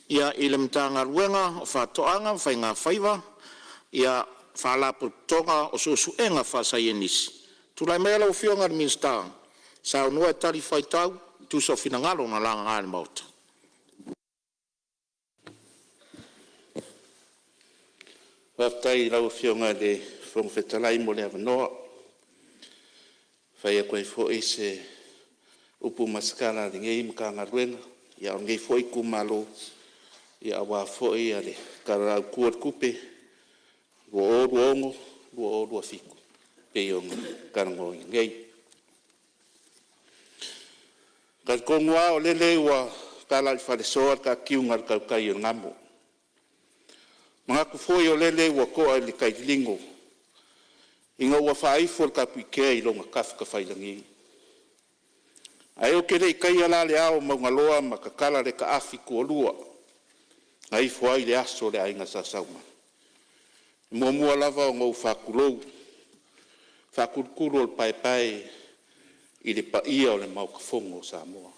ia ile mtanga ruenga o whatoanga whainga whaiva ia whalaputonga o susuenga whasaienisi. Tulai mea lau whionga minister sa unua tali whaitau tu so finangalo na langa ngāne mauta. Waftai lau whionga de whongwhetalai mo lea wanoa. Whai a koe fwoi se upu maskala di ngei mkanga ruenga. Ia o ngei fwoi kumalo. Ia awa fwoi ale karau kuat kupe. Rua o ruongo, rua o rua fiku. Peionga karango ngei. Ka kongua o lele ua kalai wharesoa ka kiunga kau kai o ngamo. Mga kufoi o lele ua koa li kai lingo. Inga ua whaifo ka puikea i longa kafu ka whailangi. Ai o kere i kai alale ao maungaloa ma ka kala re ka afi kua lua. Ai fuai le aso le ainga sa sauma. Mua lava o ngau whakulou. Whakulukuru o pai pai i le paia o le mau ka fongo sa moa.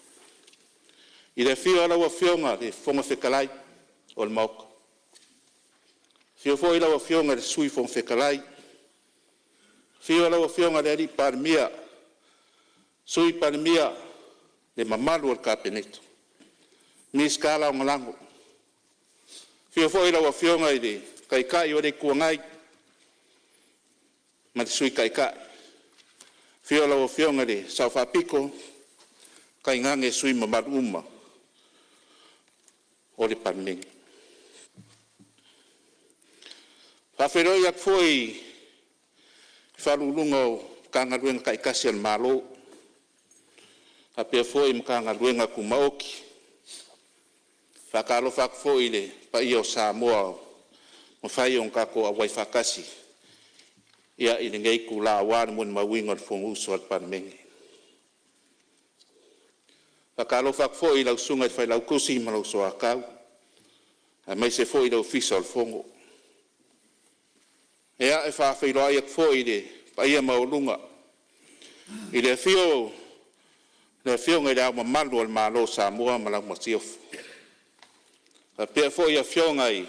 I le fio ala wa fionga le fonga whekalai o le mauka. Fio fo ila wa fionga le sui fonga whekalai. Fio ala wa fionga le ari parmia. Sui parmia le mamalu al kapeneto. Ni skala o ngalango. Fio fo ila wa fionga i le kaikai o le kuangai. Ma le sui kaikai. Fio ala wa fionga le saufa piko. Kai ngange sui mamalu uma. O le parmengi. Whawheroi ak foi whalulunga o kangaruenga kai kasi al malo. Hapea foi mkangaruenga ku maoki. Whakalo whak foi le pa ia o Samoa o whai o ngako a wai whakasi. Ia i ngei ku la awan mun mawinga o whonguso al parmengi. Whakalo whak foi lau sunga i whai lau kusi ma lau soa kau. A mai se foi lau fisa al whongo. Ea e whawhairo ai ak foi le pa ia maulunga. I le fio ngai lau mamalu al malo Samoa ma lau masiofu. A pia foi a fio ngai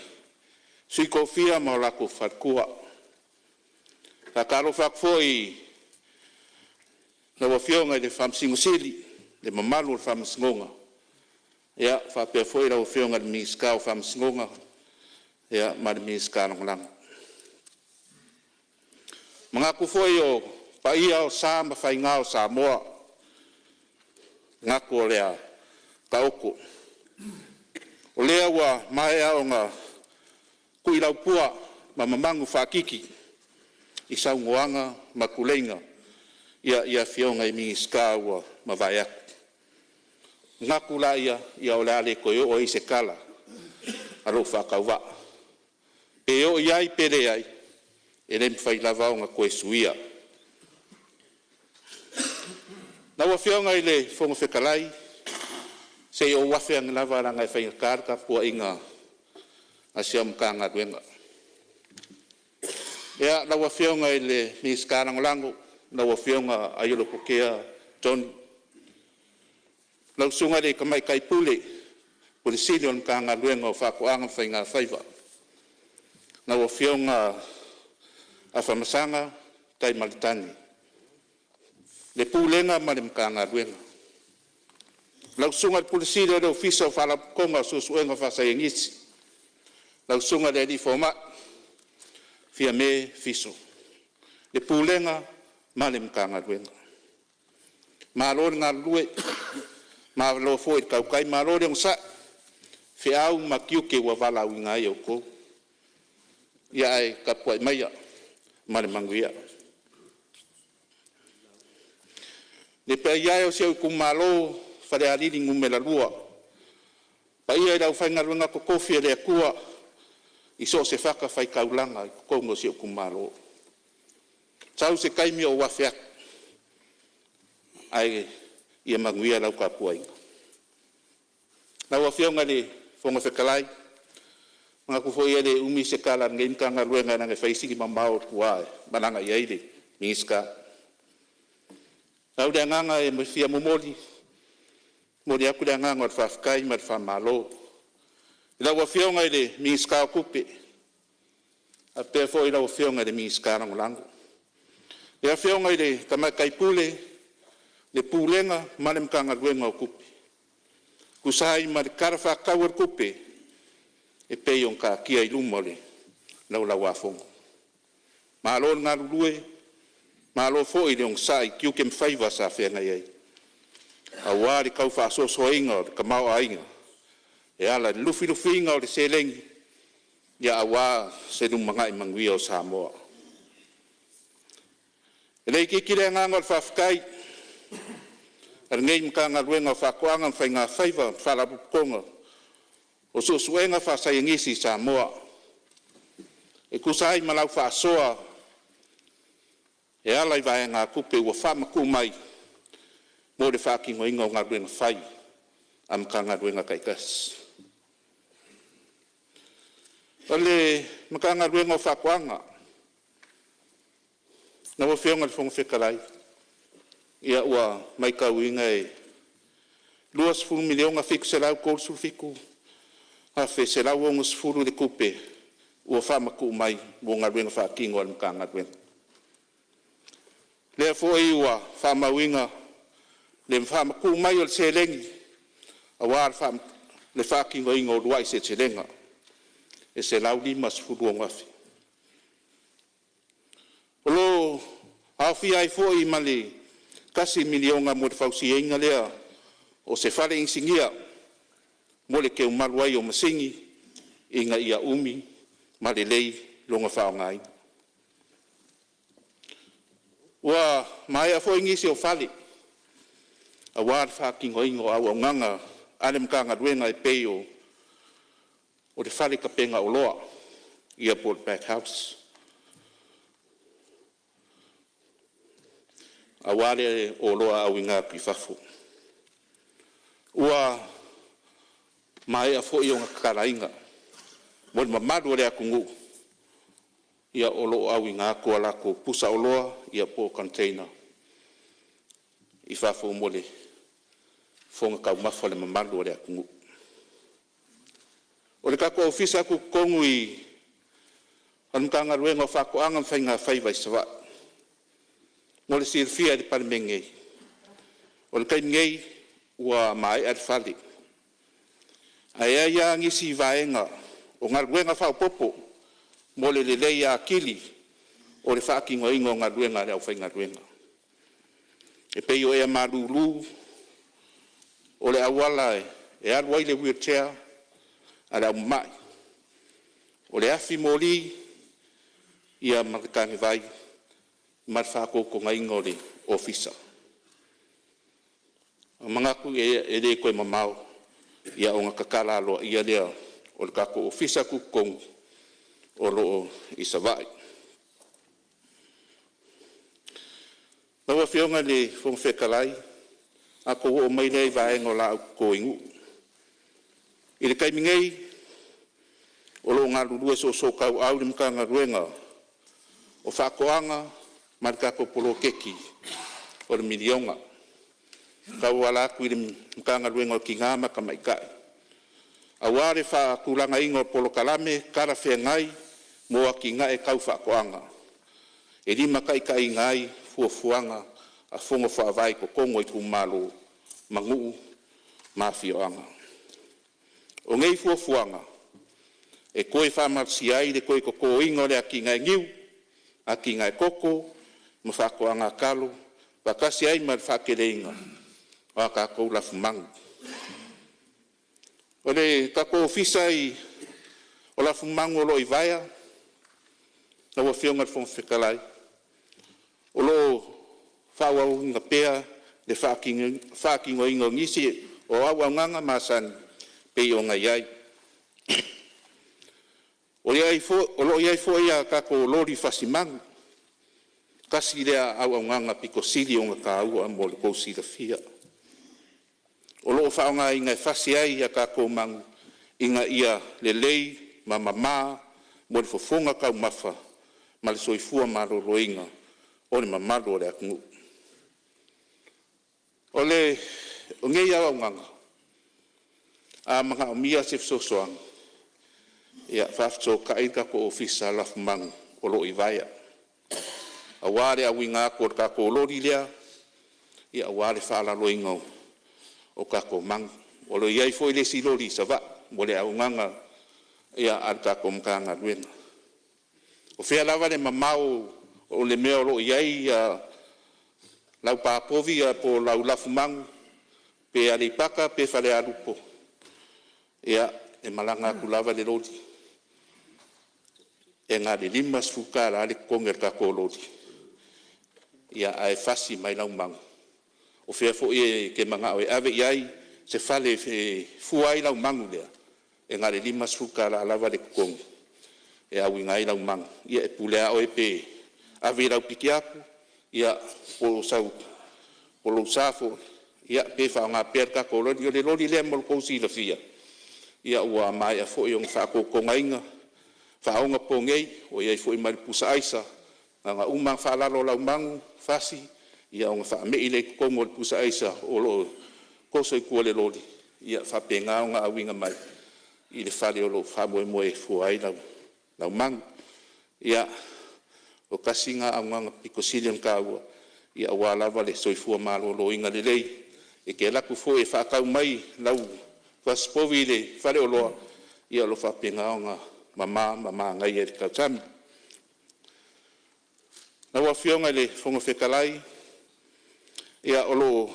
sui kofia ma lako whatkua. Whakalo whak foi lau a fio ngai le whamsingosili le mamalu al whamsingonga. Ea whapea foi lau a fio ngai le miska o whamsingonga. Ea ma le miska nangolanga. Mga kufoi o paia o sa ma whainga o Samoa. Ngaku o lea kaoko. O lea ua mai ao ngā kuilau pua ma mamangu whakiki. I saungoanga ma kuleinga. Ia fionga i mingi ska ua ma vaiaku. Ngaku la ia o lea le koe o i se kala. Aro whakauwa. E o iai pere ai. E le mwhai lava o ngā koe suia. Na ua whionga i le whonga whekalai, se o wafe ang lava ranga i whainga kārka pua inga a sia mkanga duenga. Ea, na ua whionga i le mis kārang lango, na ua whionga a yolo pokea Tony. Lau sunga le kamai kai pule, pule sili o mkanga duenga o whakoanga whainga whaiva. Na ua whionga a whamasanga tai Malitani. Le pūlenga ma le mkanga ruenga. Lau sunga le pulisiri o le ofisa o whalakonga o susuenga whasaiengisi. Lau sunga le rifoma fia me fiso. Le pūlenga ma le mkanga ruenga. Ma lori ngā lue, ma lo foi kaukai, ma lori ngsa, fia au ma kiuke wa wala winga i o kou. Ia ai kapuai maia. Mare manguia. Le pe ia o seu kumalo fare aliri ngumela lua. Pa ia ira ufainga runga ko kofi le kua. Iso se faka fai kaulanga ko ngo seu kumalo. Sau se kaimi o wafia. Ai ia manguia lau ka puai. Na wafia ngale fonga fekalai. Mga kufoi ele umi se kala ngei mkanga ruenga nanga whaisiki mamao kuae. Mananga iaile, mingiska. Nau rea nganga e mwhia momoli. Mori aku rea nganga o whafkai ma whamalo. Ila wa fionga ile miska kupe. A pe fo ila wa fionga ile miska rangulangu. Ila fionga ile kama kaipule le pulenga malem kanga luenga o kupe. Kusai ma karafa kawar kupe. E pe yon ka kia ilumole lau lau afongo. Malo ngalulue malo fo ile yon sai kiu kem faiva sa fenga yai. Awari kau fa so inga ka mau ainga. E ala lufi inga o le selengi. Ya awa se dum mangai mangwi o Samoa. Ele ki kire ngangol fa fkai. Ar ngei mkanga luenga fa kwanga fainga faiva fa la bukonga. O so suenga fa sayangisi Samoa. E kusai malau fa soa. E ala i vai ngā kupe ua whamaku mai. Mō le whakingo inga o ngā ruenga whai. Am ka ngā ruenga kaikas. Ole maka ngā ruenga o whakuanga. Na wa whionga le whonga whekarai. Ia ua mai kau inga e. Luas furu milionga fiku se lau kōru fiku. Hawhe se lau onga sifuru le kupe. Ua whamaku mai mō ngā ruenga whakingo al maka ngā ruenga. Lea foi ua whamauinga le whamaku mai o le selengi a wār le whakingo ingo o ruai se selenga e se lau lima sifuru o ngafi. Olo hawhi ai foi ma le kasi milionga mo le whausi inga lea o se whare insingia mo le keu maruai o masingi inga ia umi ma le lei longa whaongai. Wa mai a foi ngisi o fali. A wār whakingo ingo au o nganga alem kanga ruenga e peo o le fali kapenga o loa ia po le back house. A wāre o loa au inga ki whafu. Ua mai a foi o ngakarainga mo le mamadu o le akungu. Ia olo au i ngā kua lako pusa oloa ia po container. I whafo mole whonga kau mawha le mamalu o le akungu. O le kako ofisa ku kongu i hanukanga ruenga o whako anga whai ngā whaiwai sawa. Mole sirfia di parimengei. O le kai ngei ua mai ar whali. Aia ia ngisi vaenga o ngā ruenga whao popo. Mole le lei a kili o le whakingo ingo ngā ruenga le au whai ngā ruenga. E pei o ea maruru o le awala e aruai le wheelchair a le au mai. O le afi moli ia marikani vai mar whakoko ngā ingo le ofisa. Mangaku e le koe mamau ia o ngā kakala aloa ia lea o le kako ofisa ku kongu. O loo i savai. Nawa whionga le whongwhekalai, a ko o mai nei vaenga o la ko ingu. I le kaimingei, o loo ngā lurua so kau au le mkanga ruenga, o whakoanga, marikako polo keki, o le milionga. Kau ala aku i le mkanga ruenga o ki ngāma ka maikai. A ware wha kulanga ingo polo kalame, kara whengai, moa ki ngā e kau whakoanga. E lima kai ngai fuafuanga a whongo whaavai ko kongo i kumalo mangu mawhioanga. O ngei fuafuanga e koe whamarsi ai le koe koko ingo le a ki ngai ngiu, a ki ngai koko, ma whakoanga kalo, wakasi ai ma whakereinga, o a kako lafu mangu. O le kako ofisa i o lafu mangu o lo i vaia, na wa whionga le whongwhekalai. O lo whawau ngā pēa le whakingo ingo ngisi o awa nganga māsani pei o ngā iai. O lo iai fo ia kako lori whasimangu. Kasi lea awa nganga piko sili o ngā ka aua mo le kousi la fia. O lo whaonga i ngai whasi ai ia kako mangu i ngā ia le lei ma mama mo le fofonga kau mawha. Ma le soifua maroroinga o le mamalo o le akungu. O le, o ngei awa nganga, a mga umia se fsosoanga, ia whafto kaika ko ofisa lafumang o lo i vaia. A ware a winga ko kako lori lea, ia a ware whaala loinga o kako mang. O lo iai foi le si lori sa va, mo le au nganga ia ar kako mkanga luenga. O whea lava le mamau o le mea o lo iai lau pāpovi po lau lafumang, pe alipaka pe whale alupo. Ia e malanga kulava le lori. E ngā le limas fukara ale konger kako lori. Ia ai fasi mai lau mangu. O whea fo e ke mga o e ave iai se whale fuai lau mangu lea. E ngā le limas fukara alava le kong. E awi ngai lau mangu. Ia e pulea o e pe ave rau piki aku. Ia o sau o lo safo. Ia pe wha ngā perka ko lori. Ia le lori lea mol kousi la fia. Ia ua mai a fo i ong wha ko kongainga. Whaonga po ngei, o iai fo i maripusa aisa, nga umang whalalo lau mangu, fasi, ia o ngā mei le kongo le pusa aisa, o lo koso i kua le lori, ia whapenga o ngā awinga mai, i le whare o lo whamoe moe fuai lau mangu, ia o kasi ngā au ngā piko silion kāua, ia wālawa le soifua malo lo inga le lei, e ke laku fo e whakau mai, lau waspovi le whare o loa, ia lo whapenga o ngā mama ngai e kautami. Na wa fionga le fonga whekalai, ia olo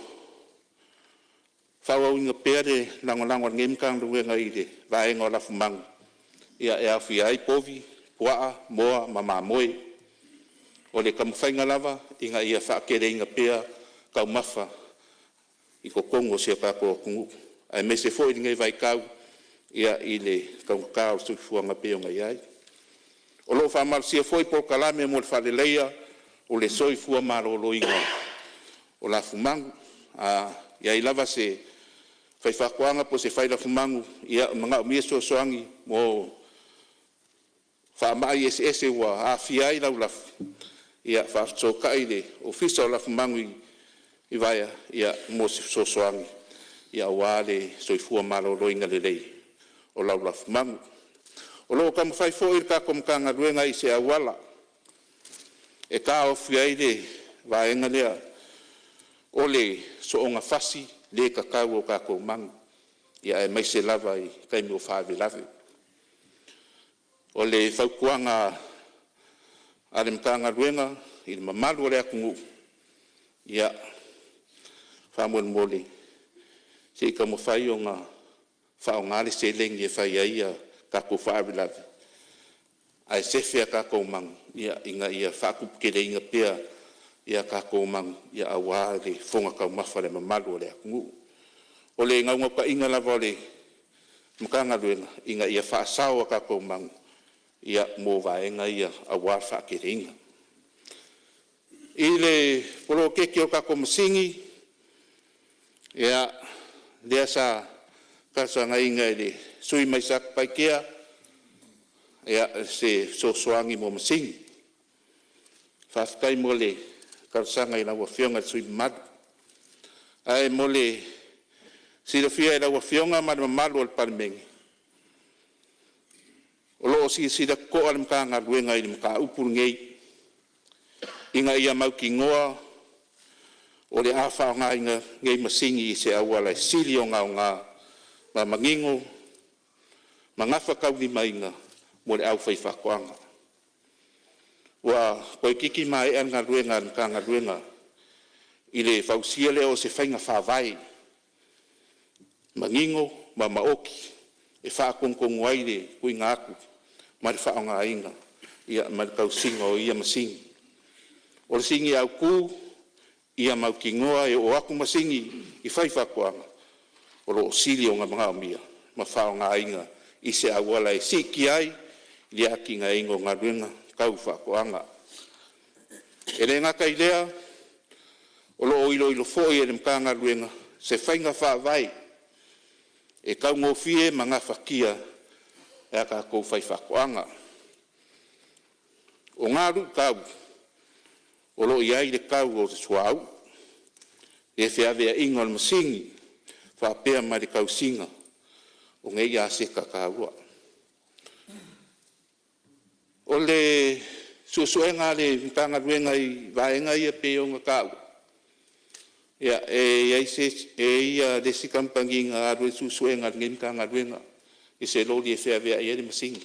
whaua unga pere lango ngemkang ruenga i le vaenga o lafu mangu. Ia e awhi ai povi, puaa, moa, mama moe. O le kamwhainga lava, inga ia whaakere inga pea kau mawha i ko kongo sia kako kungu. Ai mese fo i ngai vai kau, ia i le kaukau suifuanga peonga iai. O lo whamal sia foi po kalame mo le whaleleia o le soifua marolo inga o la fumangu. Ia i lava se whaiwhakoanga po se whaila fumangu ia mga umia soangi mo whamai ese wa a fiai lau lafu. Ia whaftokai le ofisa o la fumangu i vaia ia mo se soangi. Ia wale soifua marolo inga le lei. O lau lafu mangu. O loo kam whai fo irka kom kanga ruenga i se awala. E ka o fiai le vaenga lea o le so onga fasi le kakau o kako mangu. Ia e mai se lava i kaimi o whaave lave. O le whaukuanga ale mkanga ruenga i le mamalu o le akungu. Ia whamuan mole. Se ika mo whai o ngā whaongare se lengi e whai aia kako whaawilawe. Ai sefea kako mangu, ia inga ia whakupukere inga pea, ia kako mangu, ia aware whonga kau mawhare mamalu o le akungu. O le ngaunga ka inga lava o le mkanga luenga, inga ia whaasawa kako mangu, ia mō vaenga ia aware whakere inga. I le polo keke o kako masingi, ia lea sa kasa ngai ngai le sui mai sak pai kia ia se soangi mo masingi. Whafkai mo le kasa ngai lawa fionga sui mad. Ai mo le sirafia lawa fionga mad mamalu al parmengi. O loo sida ko al mkanga ruenga i mka upur ngei. Inga ia mau ki ngoa o le awha ngā inga ngei masingi i se awala sili o ngā ma mangingo, mangafa kau ni mainga, mo le au whai whakoanga. Wa koe kiki mai an ngā ruenga, ka ngā ruenga, i le whausia leo se whainga whawai, mangingo, ma maoki, e whakongkongo ai le kui ngā aku, ma le whaonga inga, ia ma le kau singa o ia masingi. O le singi au kū, ia mau ki ngoa e o aku masingi i whai whakoanga. O lo sili o ngā mga omia, ma whao ngā inga, i se awala e siki ai, li aki ngā ingo ngā ruenga, kau whakoanga. E le ngā kai lea, o lo ilo fōi e le mga ngā ruenga, se whainga whawai, e kau ngō fie ma ngā whakia, e a kā kou whai whakoanga. O ngā ru kau, o lo iai le kau o te suau, e whiawea ingo al masingi, whapea mai le kau singa, o ngei a se kakaua. O le susuenga le tanga ruenga I vaenga ia pe o ngakau. Ia ia se ia de si kampanginga aru susuenga ngin tanga ruenga. I se lo li fe avea ia le masing.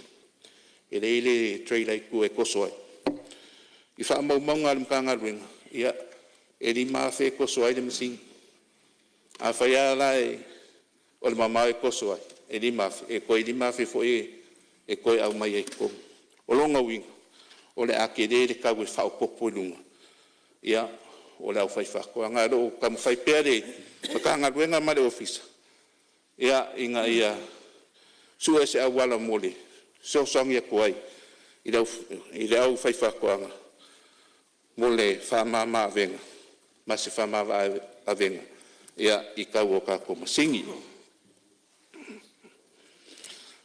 E le trailer ku e kosoai. I fa mau manga le tanga ruenga. Ia e li ma fe kosoai le masing. A fa ia lai o le mama e kosoai. E li ma e ko li ma fe fo e ko au mai e ko. O longa winga. O le ake le ka we fa o popo lunga. Ia o le au fai fa ko nga ro kam fai pere ka nga ruenga ma le office. Ia inga ia su ese awala mole. So song ia ko ai. I au fai fa ko nga. Mole fa mama venga. Ma se fa mama venga. Ia I ka wo ka ko masingi.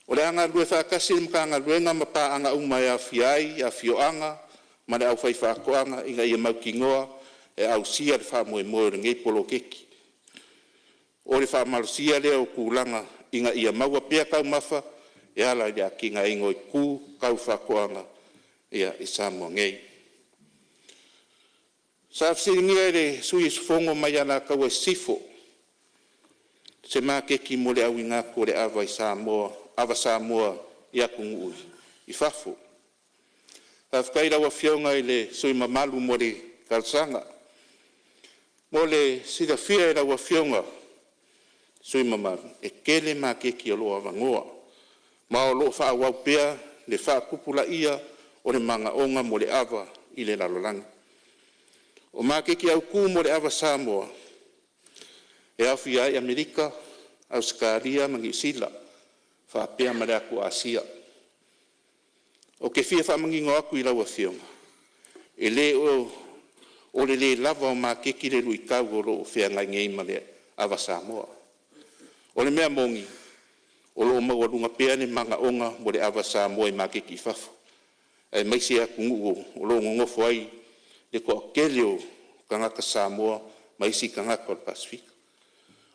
O le anga rue whakasi mka anga ruenga ma pā anga umai a fiai, a fioanga, ma le au whai whakoanga, inga ia mau kingoa, e au sia le whamoe moe ngei polo keki. O le whamalusia leo kūlanga, inga ia maua pia kau mafa, e ala ia kinga ingo I kū kau whakoanga, ia I Samoa ngei. Sa fsiringia le sui sufongo mai ana kau e sifo, se mā keki mo le au inga ko le awa I Samoa, awa Samoa ia kungu I fafu. Whakaira wa fionga I le sui mamalu mo le kalsanga. Mo le sida fia era wa fionga sui mamalu. E kele ma keki o loa wangoa. Ma o lo wha wau pea le wha kupula ia o le manga onga mo le awa I le lalolangi. O ma keki au ku mo le awa Samoa. E awhi ai Amerika, Australia, mangi sila. Whapea mare aku Asia. O ke fia whamangingo aku I laua fionga. E le o le lava o mā keki le lui kau o lo whea ngai ngei male awa Samoa. O le mea mongi, o lo mawarunga pea ne manga onga mo le awa Samoa I mā keki whafu. E maisi aku ngu o lo ngofo ai le ko kele o kangaka Samoa, maisi kangaka o Pasifika.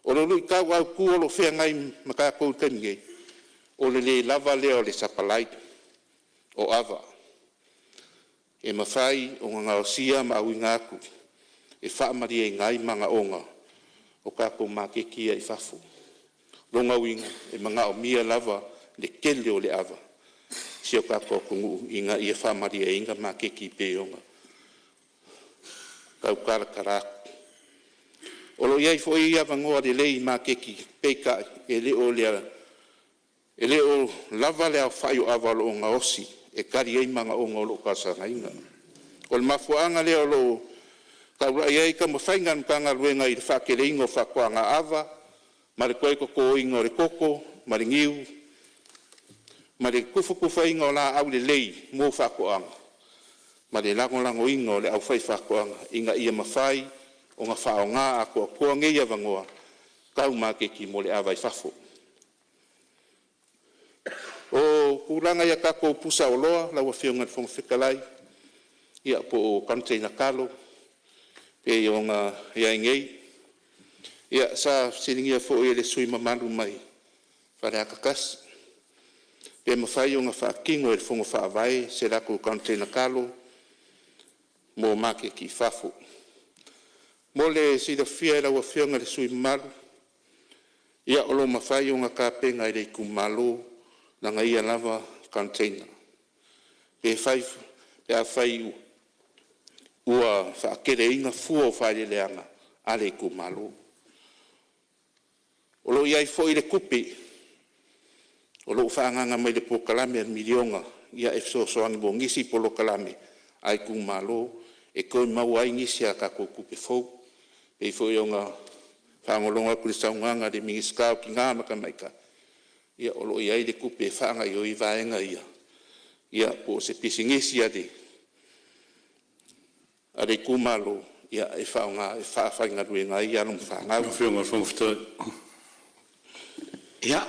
O lo lui kau au ku o lo whea ngai makakou tangei. O le lava leo le sapalai o awa. E mawhai o ngā osia ma au ingaku. E whaamari e ngai manga onga. O kako mā kekia I whafu. Longa winga e mga o mia lava le kele o le awa. Si o kako kungu inga I e whaamari e inga mā keki pe onga. Kau kara karaku. O lo iai fo I awa ngoa le lei mā keki peka e le o lea e le o lava le au whai o awa lo o ngā osi, e kari ei manga o ngā lo kasanga inga. O le mafuanga le o lo, kaura iei ka mawhaingan kanga ruenga I le whakere ingo whakoa ngā awa, ma le koe koko ingo le koko, ma le ngiu, ma le kufa ingo la au le lei mō whakoanga, ma le lango ingo le au whai whakoanga, inga ia mawhai o ngā whao ngā a kua ngei awangoa, kau mā keki mo le awa I whafo. O kuranga ia kako pusa o loa, laua whionga ni whongwhikalai, ia po o kanteina kalo, pe i o ngā ia ngei. Ia sa siringia fo i le sui mamalu mai, whare akakas. Pe mawhai o ngā whaakingo e le whongo whaavai, se rako kanteina kalo, mō make ki whafo. Mō le sida whia e laua whionga le sui mamalu, ia o lo mawhai o ngā kāpenga i le kumalo, nanga ia lava container. Pe a whai ua whaakere inga fua o whaere leanga, ale ku malo. O lo iai fo I le kupe, o lo whaanganga mai le po kalame al milionga, ia e soani bo ngisi po lo kalame, ai ku malo, e koe mau ai ngisi a kako kupe fau, e fo I o ngā whaangolonga kuri saunganga de mingi skau ki ngā makamaika. Ia o lo iai le kupe whaanga I o I vaenga ia. Ia po se pisingisi ade. Are kumalo ia e whaonga e whaawhainga ruenga I anum whaangau. Whionga whongwhitoi. Ia,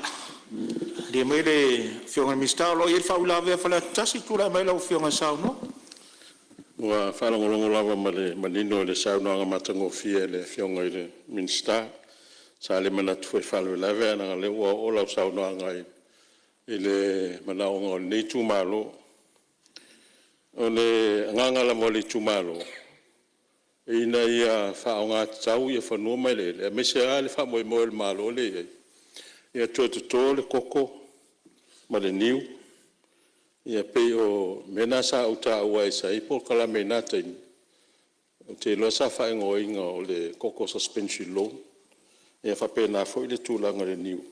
le mai le whionga mista o lo I e whaulawe a whala tasi tūra mai lau whionga sao no? Ua whalangolongo lawa manino le saunoanga matango fia le whionga I le minsta. Sa le mana tue whalu lawe ananga le ua o lau saunoanga I le manaonga o nei tūmalo. o le ngangala mo le tumalo. Ina ia whaonga tau ia whanua mai le me se ale wha moe moe le malo le ia tō le koko ma le niu ia pei o mena sa uta ua e sa ipo kala mena taini o te loa sa whaengo inga o le koko suspension loan ia whapena fo i le tūlanga le niu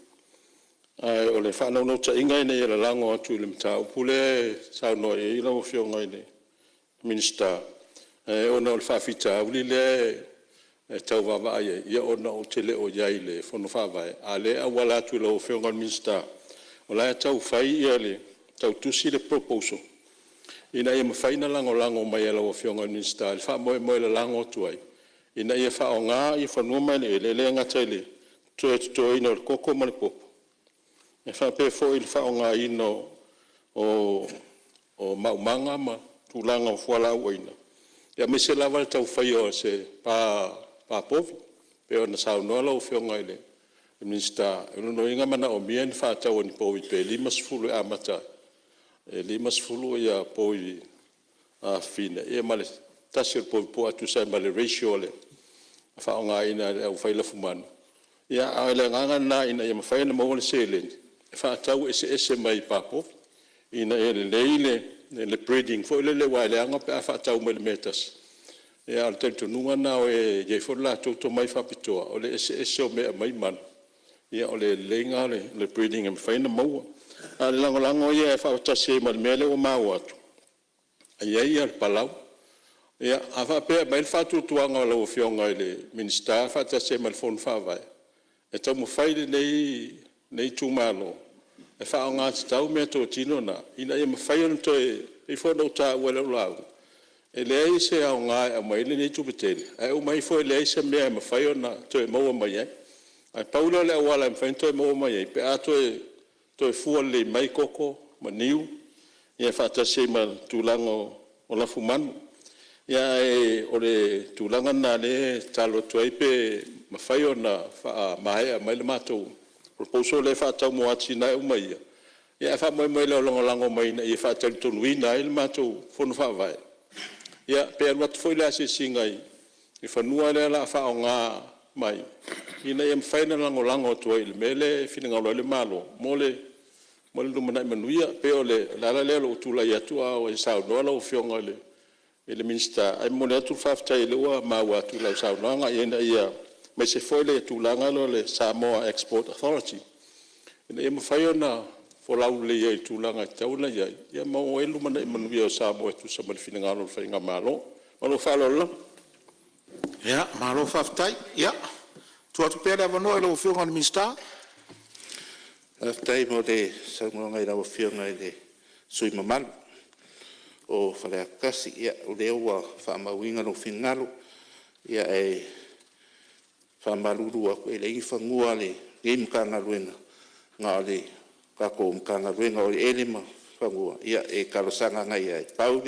ai o le whanau no ta inga ina ia la lango atu le mta upule sa no e ila o fionga ine minister ona o le whawhita uli le tau wawa ia ona o te leo iai le whono whawai. A le a wala atu le o whiongan minsta. O lai tau whai ia le tau tusi le proposal. Ina ia mawhaina lango mai ala o whiongan minsta. Le wha moe moe le lango tuai. Ina ia wha o ngā ia whanua mai le le ngatai le. Tue tuto ina le koko mani popo. E wha pe fo i le wha o ngā ino o maumanga ma tūlanga o whuala ua ina. Ia me se lava tau whai o se pa povi. Pe o na sao noala o whionga ile. E minsta, no inga mana o mia ni whātau ni povi pe 5 a mata. E 5 ia povi a fina. Ia male tasi o povi po atu sai male ratio le. Whaonga ina au whaila fumana. Ia a le nganga na ina ia mawhai na mawale se le. E whātau ese mai pa povi. Ina e le leile. Le breeding fo le wa le anga pe fa tau me metas e al tento nunga na o e je fo la to mai fa pitoa o le ese o me mai man ia o le lenga le breeding em fa na mo al lango ia fa ta se mal mele o ma atu ia al palau ia ava pe mai fa tu tuanga lo fionga le minister fa ta se mal fon fa vai e to mo fai nei tu malo e wha ngā tau mea tō tino na, ina e mawhai anu tō e whanau tā wala ulau. E lea i se au ngā a mai le nei tupetele. E o mai fo e lea i se mea e mawhai anu tō e maua mai ai. Ai paula le awala e mawhai tō e maua mai ai. Pe a tō e fua le mai koko, ma niu, ia whata se ma tūlanga o la fumanu. Ia e o le tūlanga na le talo tuai pe mawhai anu wha mai a mai le mātou. Proposal le fa tau mo ati na umai ia fa mo le lango mai na ia fa tau tonu ina il mato fonu fa vai ia pe wat foi la se singai i fa nua le la fa nga mai ina ia faina lango to il mele fina le malo mole lu mana manuia pe ole la lo tu la ia tu o sa no la o fionga le minister ai mo le tu fa tai le wa ma wa tu la sa no nga ia me se foi le tūlanga lo le Samoa Export Authority. Ina e mawhai na folau le iai tūlanga taula iai. Ia mau elu mana i manuia o Samoa tu sa malifina ngalo le whainga malo. Malo whalola. Ia, malo whaftai. Ia. Tu atu pēre avanoa e lo whionga ni minsta. Whaftai mo le sangonga i rawa whionga i le sui mamalu. O whalea kasi ia o le ua whaamawinga no whingalo. Ia e whamaruru ako e le i whangua le mkanga ruenga ngā le kako mkanga ruenga o le elema whangua ia e karosanga ngai ai pau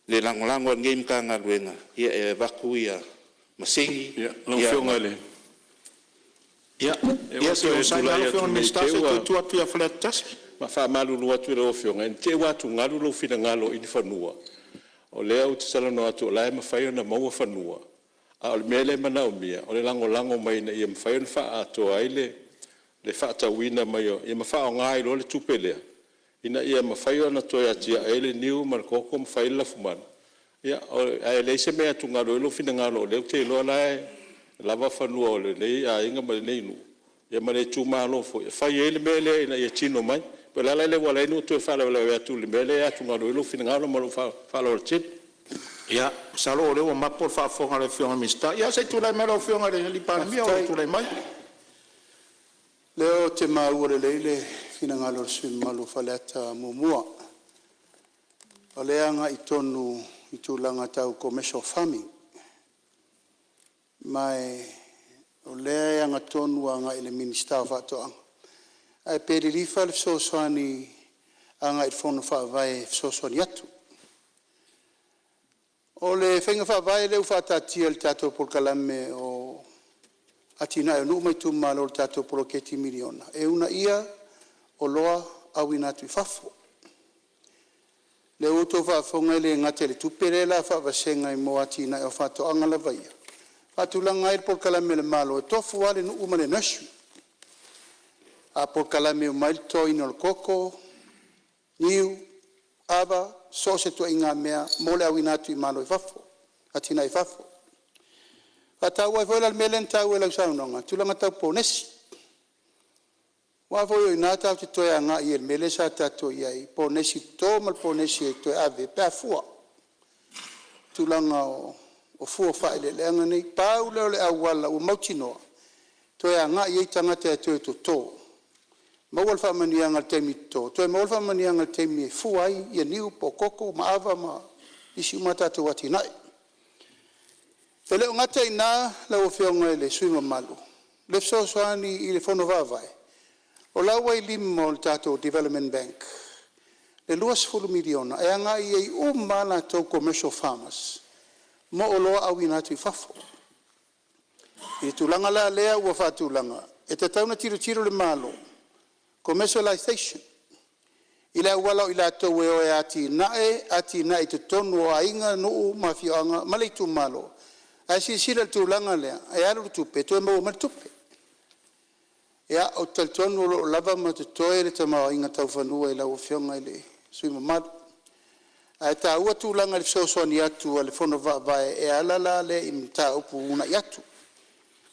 le langolango ngai mkanga ruenga ia e waku ia masingi ia whionga le ia se o sai ngā whionga minsta se tu atu ia whaletasi ma whamaruru atu le o whionga en te watu ngaru lo whina ngalo ini whanua o lea o te salano atu o lai mawhai na maua whanua a le mele mana o mia o le lango mai na ia mawhai na wha ato ai le whaatawina mai o ia mawha o ngai lo le tupelea ina ia mawhai ana toi atia e le niu ma le koko mawhai la fumana ia ai le se mea tu ngaro ilo fina ngaro leo te ilo lai lava whanua o le nei a inga ma le nei nu ia ma le tu malo fo whai e le mele ina ia tino mai pe la le wala inu tu e whala wala atu le mele a tu ngaro ilo fina ngaro ma lo whala o le tino ia salo o leo mapo whaafonga le whionga minsta ia se tūlai mai lo whionga le lipana mia o tūlai mai leo te maua le leile fina ngalo sui malu whaleata mumua o leanga i tonu i tūlanga tau commercial farming mai o leanga tonu anga i le minista whatoanga ai peri lifa le sosoani anga i whono whaavai sosoani atu o le whenga whaavai leu whaatatia le tato polkalame o atina e nuu mai tu malo le tato poloketi miliona. E una ia o loa awina atu i whafo. Le uto whaafonga le ngate le tupere la whaawasenga I mo ati na e o whatoanga la vaia. Whatulanga e por kalame le malo e tofu ale nu umane nasu. A por kalame o mailto ino le koko, niu, ava, so se tu inga mea, mole awinatu I malo I whafo. Atina I whafo. Whatau e voila le melen tau e lau saunonga, tulanga tau ponesi. Wafo I nā tau te toi anga I el mele sa tato iai, ponesi tō mal ponesi e toi ave, pēr fua. Tulanga o fua whaile le anga nei, pāu leo le awala o mautinoa. Toi anga iai tangata e toi to tō. Mawal whamani anga teimi tō. Toi mawal whamani anga teimi e fua ai, ia niu po koko, ma ava ma isi umatato wati nai. E leo ngata I nā, lau o whionga e le suima malu. Le fsosoani I le whono vāvai. O laua I limo o tātou Development Bank. Le 2 miliona, e anga I umana tau commercial farmers. Mo o loa au inatu I whafo. I tulanga la lea ua whatulanga. E te tauna tiro le malo. Commercialization. I la wala I la tau e o e ati nae te tonu o ainga nuu mawhianga maleitu malo. A si sila tulanga lea. E alu tupe, to e mau mal tupe. Ia o taltonu o lava ma te toe le tamau inga tau whanua I lau whionga I le sui mamadu. A ta ua tūlanga le sosoani atu a le whono vae e alala le I mta upu una I atu.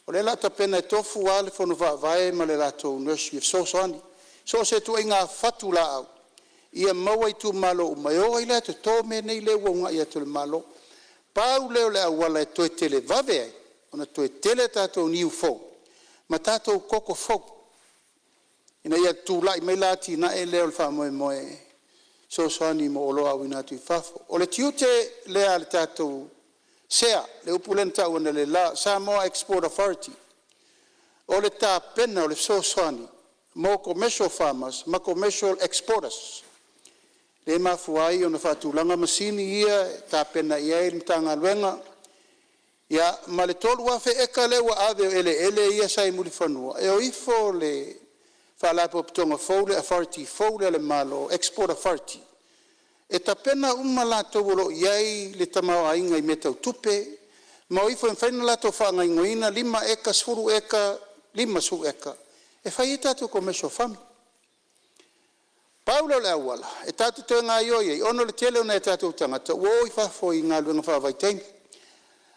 O le la tapena e tofu a le whono vae ma le lato nursery of sosoani. So se tu inga fatu la au. Ia maua I tu malo o maioa I le te tō me nei le wonga I atu le malo. Pau leo le awala e toe tele vave ai. Ona toe tele tatou niu fō. Ma tātou koko fau. Ina ia tūlai mai lati na e leo le whamoe moe. So soani mo olo au inatu I whafo. O le tiute lea le tātou sea, le upulen tau ana le la Samoa Export Authority. O le tā pena o le so soani, mo commercial farmers, ma commercial exporters. Le mafuai o na whatulanga masini ia, tā pena ia I mtanga luenga, ia ma le tolu afe eka lewa ave ele ia sai muli whanua. E o ifo le whalapo pitonga fōle authority, fōle le malo, export authority. E ta pena umalato wolo iai le tamau ainga I metau tupe, ma o ifo en whaina lato whaanga ingoina, 5 eka, 10 eka, 5 eka. E whai e tatu commercial farming. Paulo le awala, e tatu te ngā ioi, ono le tele ona e tatu tangata, uo I whafo I ngā luenga whawaitain.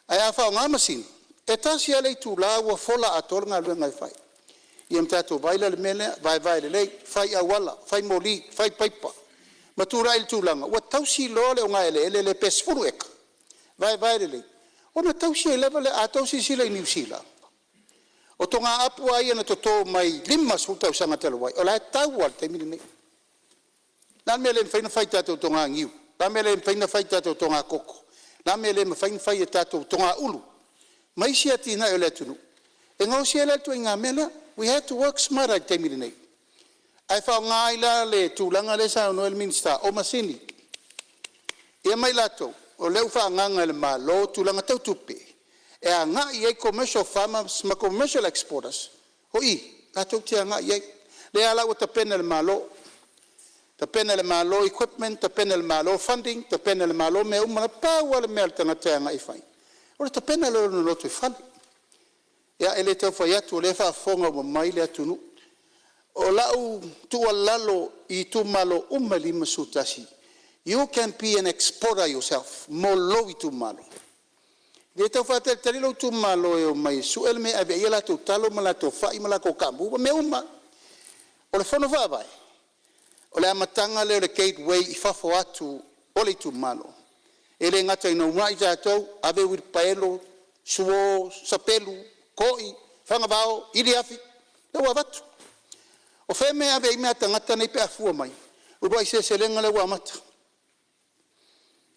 Ai a whao ngā masini, e tasi alei tū la ua fola atol ngā luenga I whai. Ia mtato vaila le mele, vai le lei, whai awala, whai moli, whai paipa. Matura il tūlanga, ua tausi loa le o ngā ele pesfuru eka. Vai le lei. Ona tausi e lewa le a tausi sila I New Zealand. O to ngā apu ai ana to tō mai 5 sultau sanga talo wai. O la e tau al te mili nei. Nā mele mwhaina whai tātou to ngā ngiu. Nā mele mwhaina whai tātou to ngā koko. Nā mele mwhaina whai tātou to ngā ulu. Mai si ati na e le tunu. E ngau si e le tu I ngā mela, we have to work smart ai te mili nei. Ai whao ngā ila le tūlanga le sa Noel Minister o masini. Ia mai lato, o leu wha nganga le malo tūlanga tau tupe. E a ngā iei commercial farmers ma commercial exporters. Ho I, lato te a ngā iei. Le ala o ta pena le malo. Ta pena le malo equipment, ta pena le malo funding, ta pena le malo me umana pāua le mea le tangata ngā I whai. O le ta pena le ono loto I whali. Ia ele tau whai atu o le wha whonga o mai le atunu. O lau tua lalo I tu malo umalima sutasi. You can be an exporter yourself. Mo lo I tu malo. Le tau wha tari lo tu malo e o mai. Suel me ave ia lato talo malato whai malako kambu. Me uma. O le whono whabai. O le amatanga leo le gateway I whafo atu o le tu malo. E le ngata ina umai tātou. Ave wirpaelo, suo, sapelu, koi, whangabao, iriafi. Leo avatu. O wheme ave I mea tangata nei pēr fua mai. Urua I seselenga le ua mata.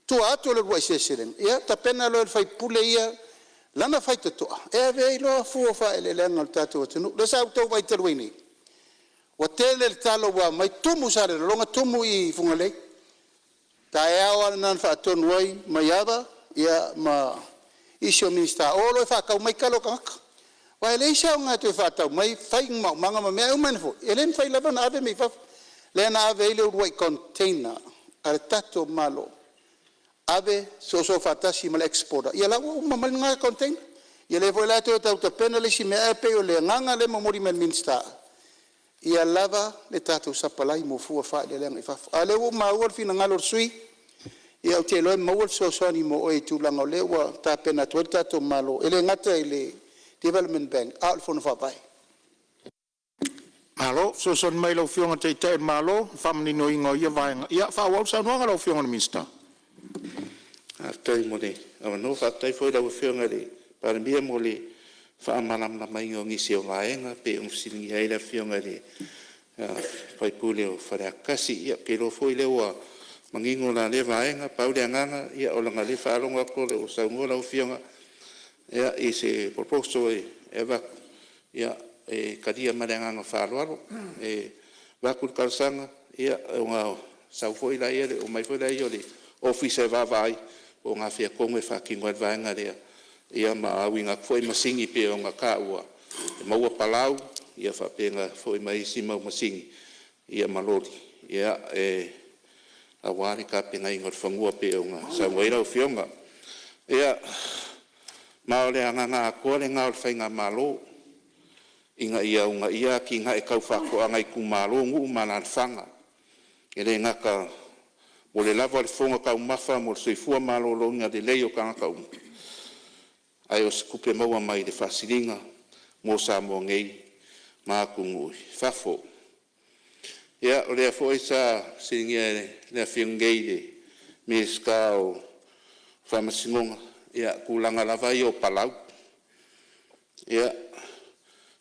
Tua atu le rua I seselenga. Ia, ta pena lo le whai pule ia, lana whai tatoa. E ave I loa fua wha ele lenga le tātou atunu. Le sa utau vai taruai nei. Wa tele le talo wa mai tumu sa le longa tumu I fungalei. Ta e awa nan wha atonu ai mai ava, ia ma isio minister. O lo e wha kau mai kalo kangaka. Wa ele isa o ngā tue whātau mai, whai ngau manga ma mea umanifo. Ele mwhai lava na ave mei whaf. Le na ave ile urua I container. ale tato malo ave so fatasi mal exporta ia la mal nga contain ia le voi la to ta pena le si me ape o le nganga le momori men minsta ia lava le tato sapalai mo fu fa le lenga fa ale o ma o fina ngalor sui ia o te lo mo so ni mo o tu langa le wa ta pena to tato malo ele ngata ele development bank out for fa pai Malo, so mai lo fionga te malo, famni no ingo ia vaenga. Ia fa wa sa no lo fionga minsta. Atai mo le, awa no whatai foi lau whiunga le, para mia mo le, whaamanam na mai o ngisi o vaenga, pe silingi heira whiunga le, pai pule o whareakasi, ia ke lo foi leo a mangingo na le vaenga, paule anganga, ia o langa le whaalonga ko le o saungo lau whiunga, ia i se proposto e eva, ia e kadia maranganga whaaloalo, e wakul kalsanga, ia o ngā sau foi la ia le, o mai foi la ia le, office e vavai, o ngā whia kongo e whakingo at vaenga rea, ia ma awinga foi masingi pe o ngā ka ua, e maua palau, ia whapenga foi mai si mau masingi, ia malori, ia e awari ka penga ingot whangua pe o ngā sa waira o whionga, ia maole anga ngā kore ngā o whainga malo, inga ia unga ia ki ngā e kau whako anga i ku malo ngu mana whanga, e re ngaka o le lava le fonga ka umafa mo le soifua malo longa de leo ka ngaka ai o skupe maua mai le whasiringa mo sa mo ngei maa kungui whafo. Ia o lea fo isa siringia le whingei le me ska o whamasingonga ia kulanga lava i o palau. Ia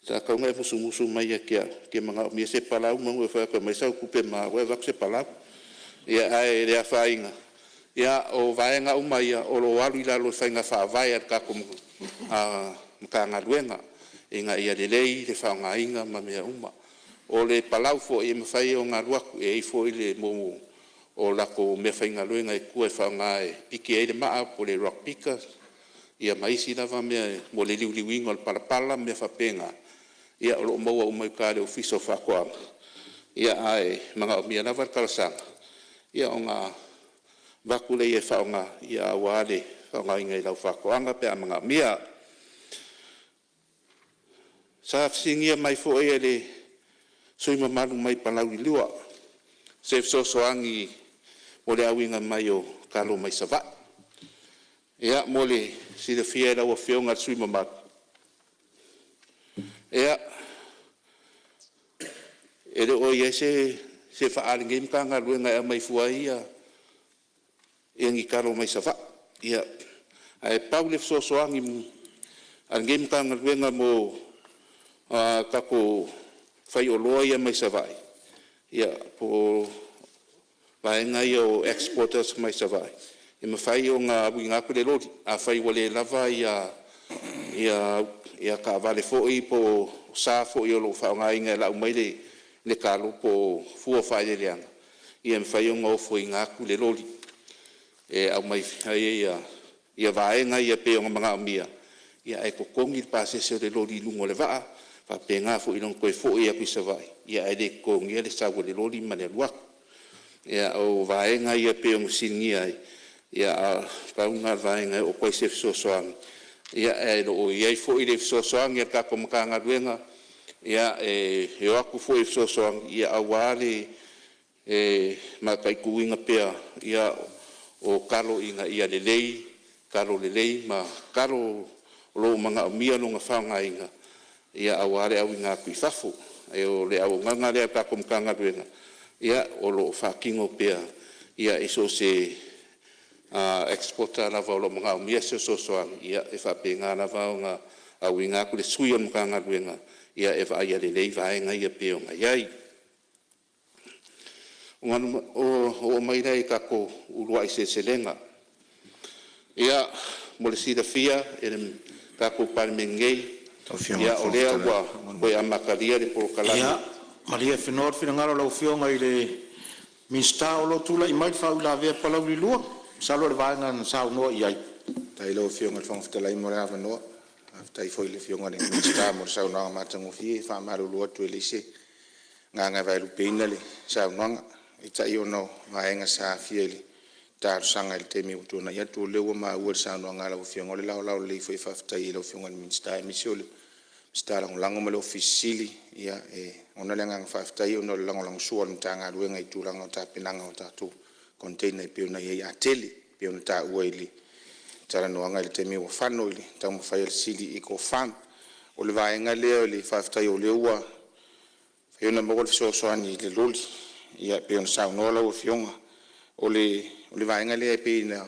sa kaunga e musu mai a kia mga mia se palau mangu e whaka mai sau kupe maa we wak se palau. Ia ai rea whainga. Ia o vaenga umaia o lo walu ila lo whainga whaavai at kako mka ngaruenga. Inga ia lelei le whaonga inga ma mea uma. O le palau fo e mawhai o ngaruaku e ifo i le mo o lako mea whainga luenga e kua e whaonga e piki e le maa po le rock pickers. Ia maisi lava mea mo le liuliwinga o le palapala mea whapenga. Ia o lo maua umai ka le ofiso whakoanga. Ia ai mga o mia lava kalasanga. Ia o ngā wakule e whaonga ia awale whaonga inga i lau whakoanga pe a mga mia. Sa singia mai fo e le sui mamalu mai palau i lua. Se soangi mo le awinga mai o kalo mai sawa. Ia mo le si le fia lau a whionga sui mamalu. Ia e le oi e se whaaringi mkanga ruenga e mai fua ia e ngi karo mai sawa. Ia ai paule soangi aringi mkanga ruenga mo kako whai o loa ia mai sawa. Ia po vaenga ia o exporters mai sawa. E ma whai o ngā winga kule lori a whai wale lava ia ka vale fo i po sa fo i o lo whaonga inga la umai le kalo po fua whai le leanga. Ia me whai o ngā ofo i ngā kule lori. E au mai whai ia vaenga ia pe o ngā mga amia. Ia e kokongi pase se o le lori lungo le waa. Pa pe ngā fo i long koe fo i api sa vai. Ia e le kongi le sawa le lori ma le luak. Ia o vaenga ia pe o ngusini ai. Ia paunga vaenga o koe se fisosoangi. Ia e lo ia i fo i le fisosoangi ia kako makanga ruenga. Ia e aku fo i fisosoangi. Ia awale ma kai kuinga pea. Ia o kalo inga ia lelei. Kalo lelei ma kalo lo mga amia no nga whaonga inga. Ia aware au inga kui whafu. E o le au nganga lea kako makanga ruenga. Ia o lo whakingo pea. Ia iso se exporta lava o lo mga umia se sosoang. Ia e whapenga lava o nga au inga ku le sui o makanga ruenga. Ia e whaia le lei vaenga ia peo nga iai. O maira i kako urua i se selenga. Ia mo le sida fia e le kako parmengei. Ia o lea ua koe amakaria le porokalani. Ia, Maria Fenor finangaro lau fionga i le minsta o lo tula i mai whau la vea palau li lua. Salo le vaenga na sao noa i ai. Tai lau fionga le whangwhitalai mo le hawa noa. Tai foi le fionga le minsta mo le sao noa matango fie. Wha maru lua tue le se. Ngā ngai vai lupeina le sao noa. i tai ono vaenga sa fieli ta sanga le temi utuna ia tu le ma ua sa no ngala o fionga le lao le foi faftai le fionga min sta mi sole sta la lango mo le ofisili ia ona le ngang faftai ona le lango suo ntanga luenga i tu lango ta pinanga o ta tu container pe ona ia tele pe ona ta ueli tara no ngala temi o fano ile ta mo fa sili iko fan o le vaenga le faftai o le ua fe ona mo so ani le loli ia pe ona sa no la o fionga o le vaenga le pe na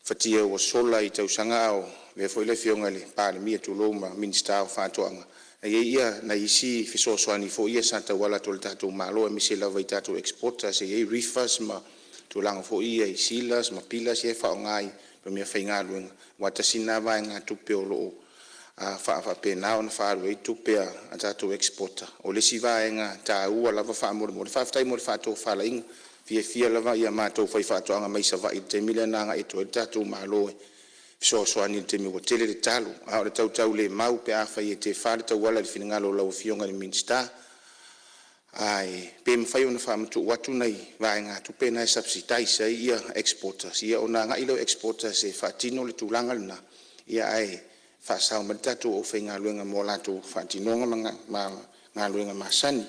fatia o sola i tau sanga o le foi le fionga le pa le mia tu loma minsta o fatoanga ia na isi fiso ani fo ia santa wala tol tatu malo mi se la vai tatu exporta se ia rifas ma tu lang fo ia silas ma pilas ia fa ngai pe mi fa nga lu wata sina vai nga tu pe lo fa pe na on fa ru tu pe a tatu exporta o le si vai nga ta u la fa mo fa tai mo fa to fa la ing fia lava ia matou fai faatoaga mai sa vai te milena nga ito tatu malo so ani te mi tele le talo a le tau le mau pe a fai te fa te wala le finga lo lau fionga ni minsta ai pe fai una fa mtu watu nei vai nga tu pe na subsidize ia exporters ia ona nga ilo exporters se fatino le tulanga na ia ai fa sa o tatu o finga lo nga mola tu fatino nga lo nga masani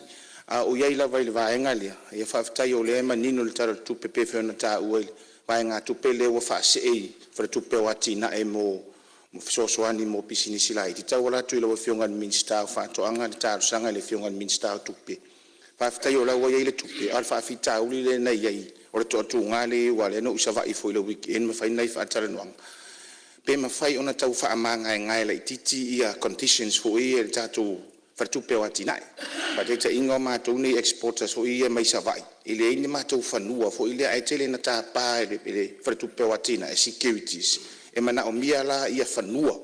o ia ila vai le vaenga lia ia faafetai o le manino le tara tupe pe feona ta uai vaenga tupe le ua faasei fa le tupe o atina e mo fesoasoani mo pisinisi lai ti tau ala tu ila ua fionga minsta faatoaga le talosaga le fionga minsta tupe faafetai o lau ia i le tupe a le faafitauli lenai ai o le toʻatuga le ua le no isa vaʻi foi le weekend ma fainai faatalanoaga pe mafai ona tau faamagaegae laʻitiiti ia conditions foʻi e le tatou fartu pe watina ba te te ingo ma tu ni exporters fo ia mai savai ile ni ma tu fanua fo ile ai tele na ta pa ile fartu pe watina securities e mana o mia la ia fanua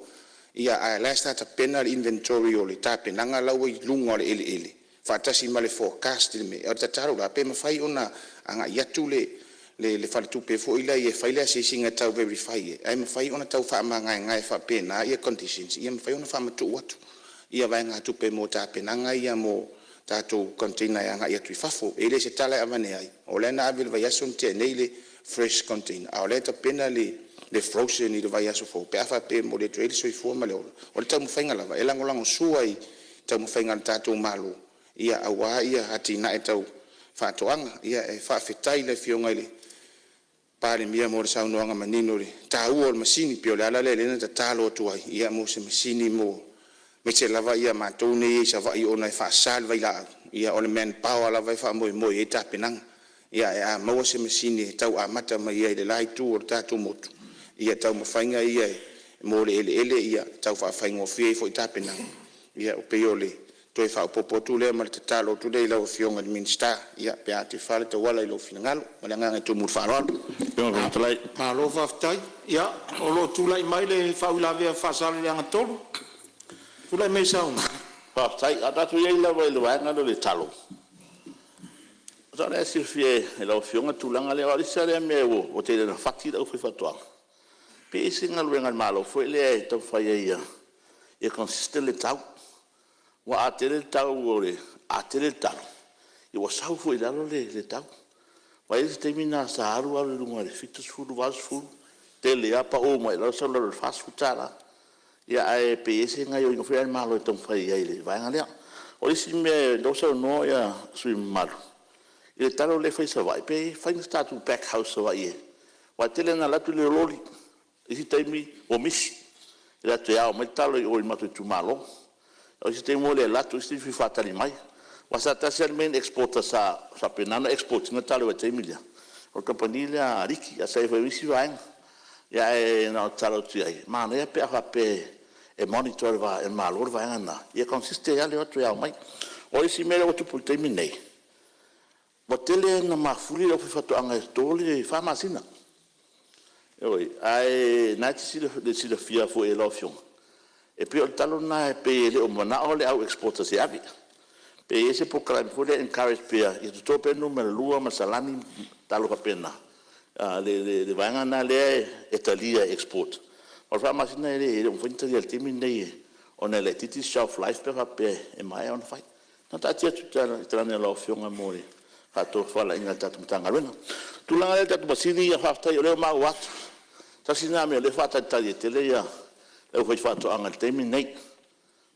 ia a la sta ta penal inventory o le ta penanga la we lunga le ile fa ta si male forecast me o ta taro la pe ma fai ona anga ia tu le fartu pe fo ile ia fa ile se singa ta verify ai ma fai ona ta fa ma ngai fa pena ia conditions ia ma fai ona fa ma tu watu ia vai nga tupe mo ta penanga ia mo tatu container nga ia tui fafo ele se tala avane ai o le na abil vai asun te nei fresh container o le ta pena le frozen ni le vai asu fo pe afa pe mo le trade so i fo ma le o le tamu fainga lava e lango suai tamu fainga tatu malo ia awa ia hati na e tau fa toanga ia e fa fetai le fionga ile pare mia mo sa no nga manino le ta u o masini pe o le ala le na ta talo tuai ia mo se masini mo me se lava ia matou nei sa vai ona fa sal vai la ia ole men power la vai fa mo e ta penang ia a mo se machine tau a mata mai ia le lai tu o tatu motu ia tau mo fainga ia mo le ele ia tau fa fainga fie fo ta penang ia o peole to fa popo tu le mal talo tu dei la o fionga de minsta ia pe ati fa te wala lo finangalo ma nga tu mu fa ro Pionga talai. Malo faftai. Ia, o lo tula i mai le faulave fa sal le anga tolu. Tula i mai sauna. Faftai ata tu ia la vai le vai ngalo le talo. Sa le si fie e la fionga tulanga le ori sa le me o te na fati da foi fatwa. Pe singa lo ngal malo foi le to fa ia. E consiste le tau. Wa atele tau ore, atele tau. I wa sau foi la le tau. Vai terminar sa aru aru lunga le fitus fulu vas fulu. Tele apa o mai la sa lo fast futala. Ya ai PS nga yo ngofia malo tong fai ai le vai ngale. O si me do so no ya sui malo. Ile talo le fai sa vai pe fai start to back house so vai. Wa tele na la tu le loli. Isi taimi o mis. Ila te ao mai talo o matu tu malo. O si taimi le la tu si fi fatali mai. Wasa tasel men exporter sa penana export na talo e taimilia. O kapanilia riki a sai foi si vai. Ya na talo tu ai. Ma ne pe a pe e monitor va e malo vai ana. Ia consiste ya le o mai. O si me o tu pulte minei. Botele na mafuli o fato anga tole fa masina. Oi, ai na si le fia fo e l'option. E poi il talo na pe le o mana o le au exporter se avi. Pe ese proclame fo le encourage pe e to pe numero lua masalani talo ka pena. Le vanga na le Italia export. O fa masina le un fonte di altimi nei on le titi shelf life pe e mai on fai. Non ta tia tutta tra nella option amore. Fato fala inga tatu mtanga wena. Tulanga le tatu basini ya fafta yo le ma wat. Tasina me le fata tali tele ya. Le foi fato anga temi nei.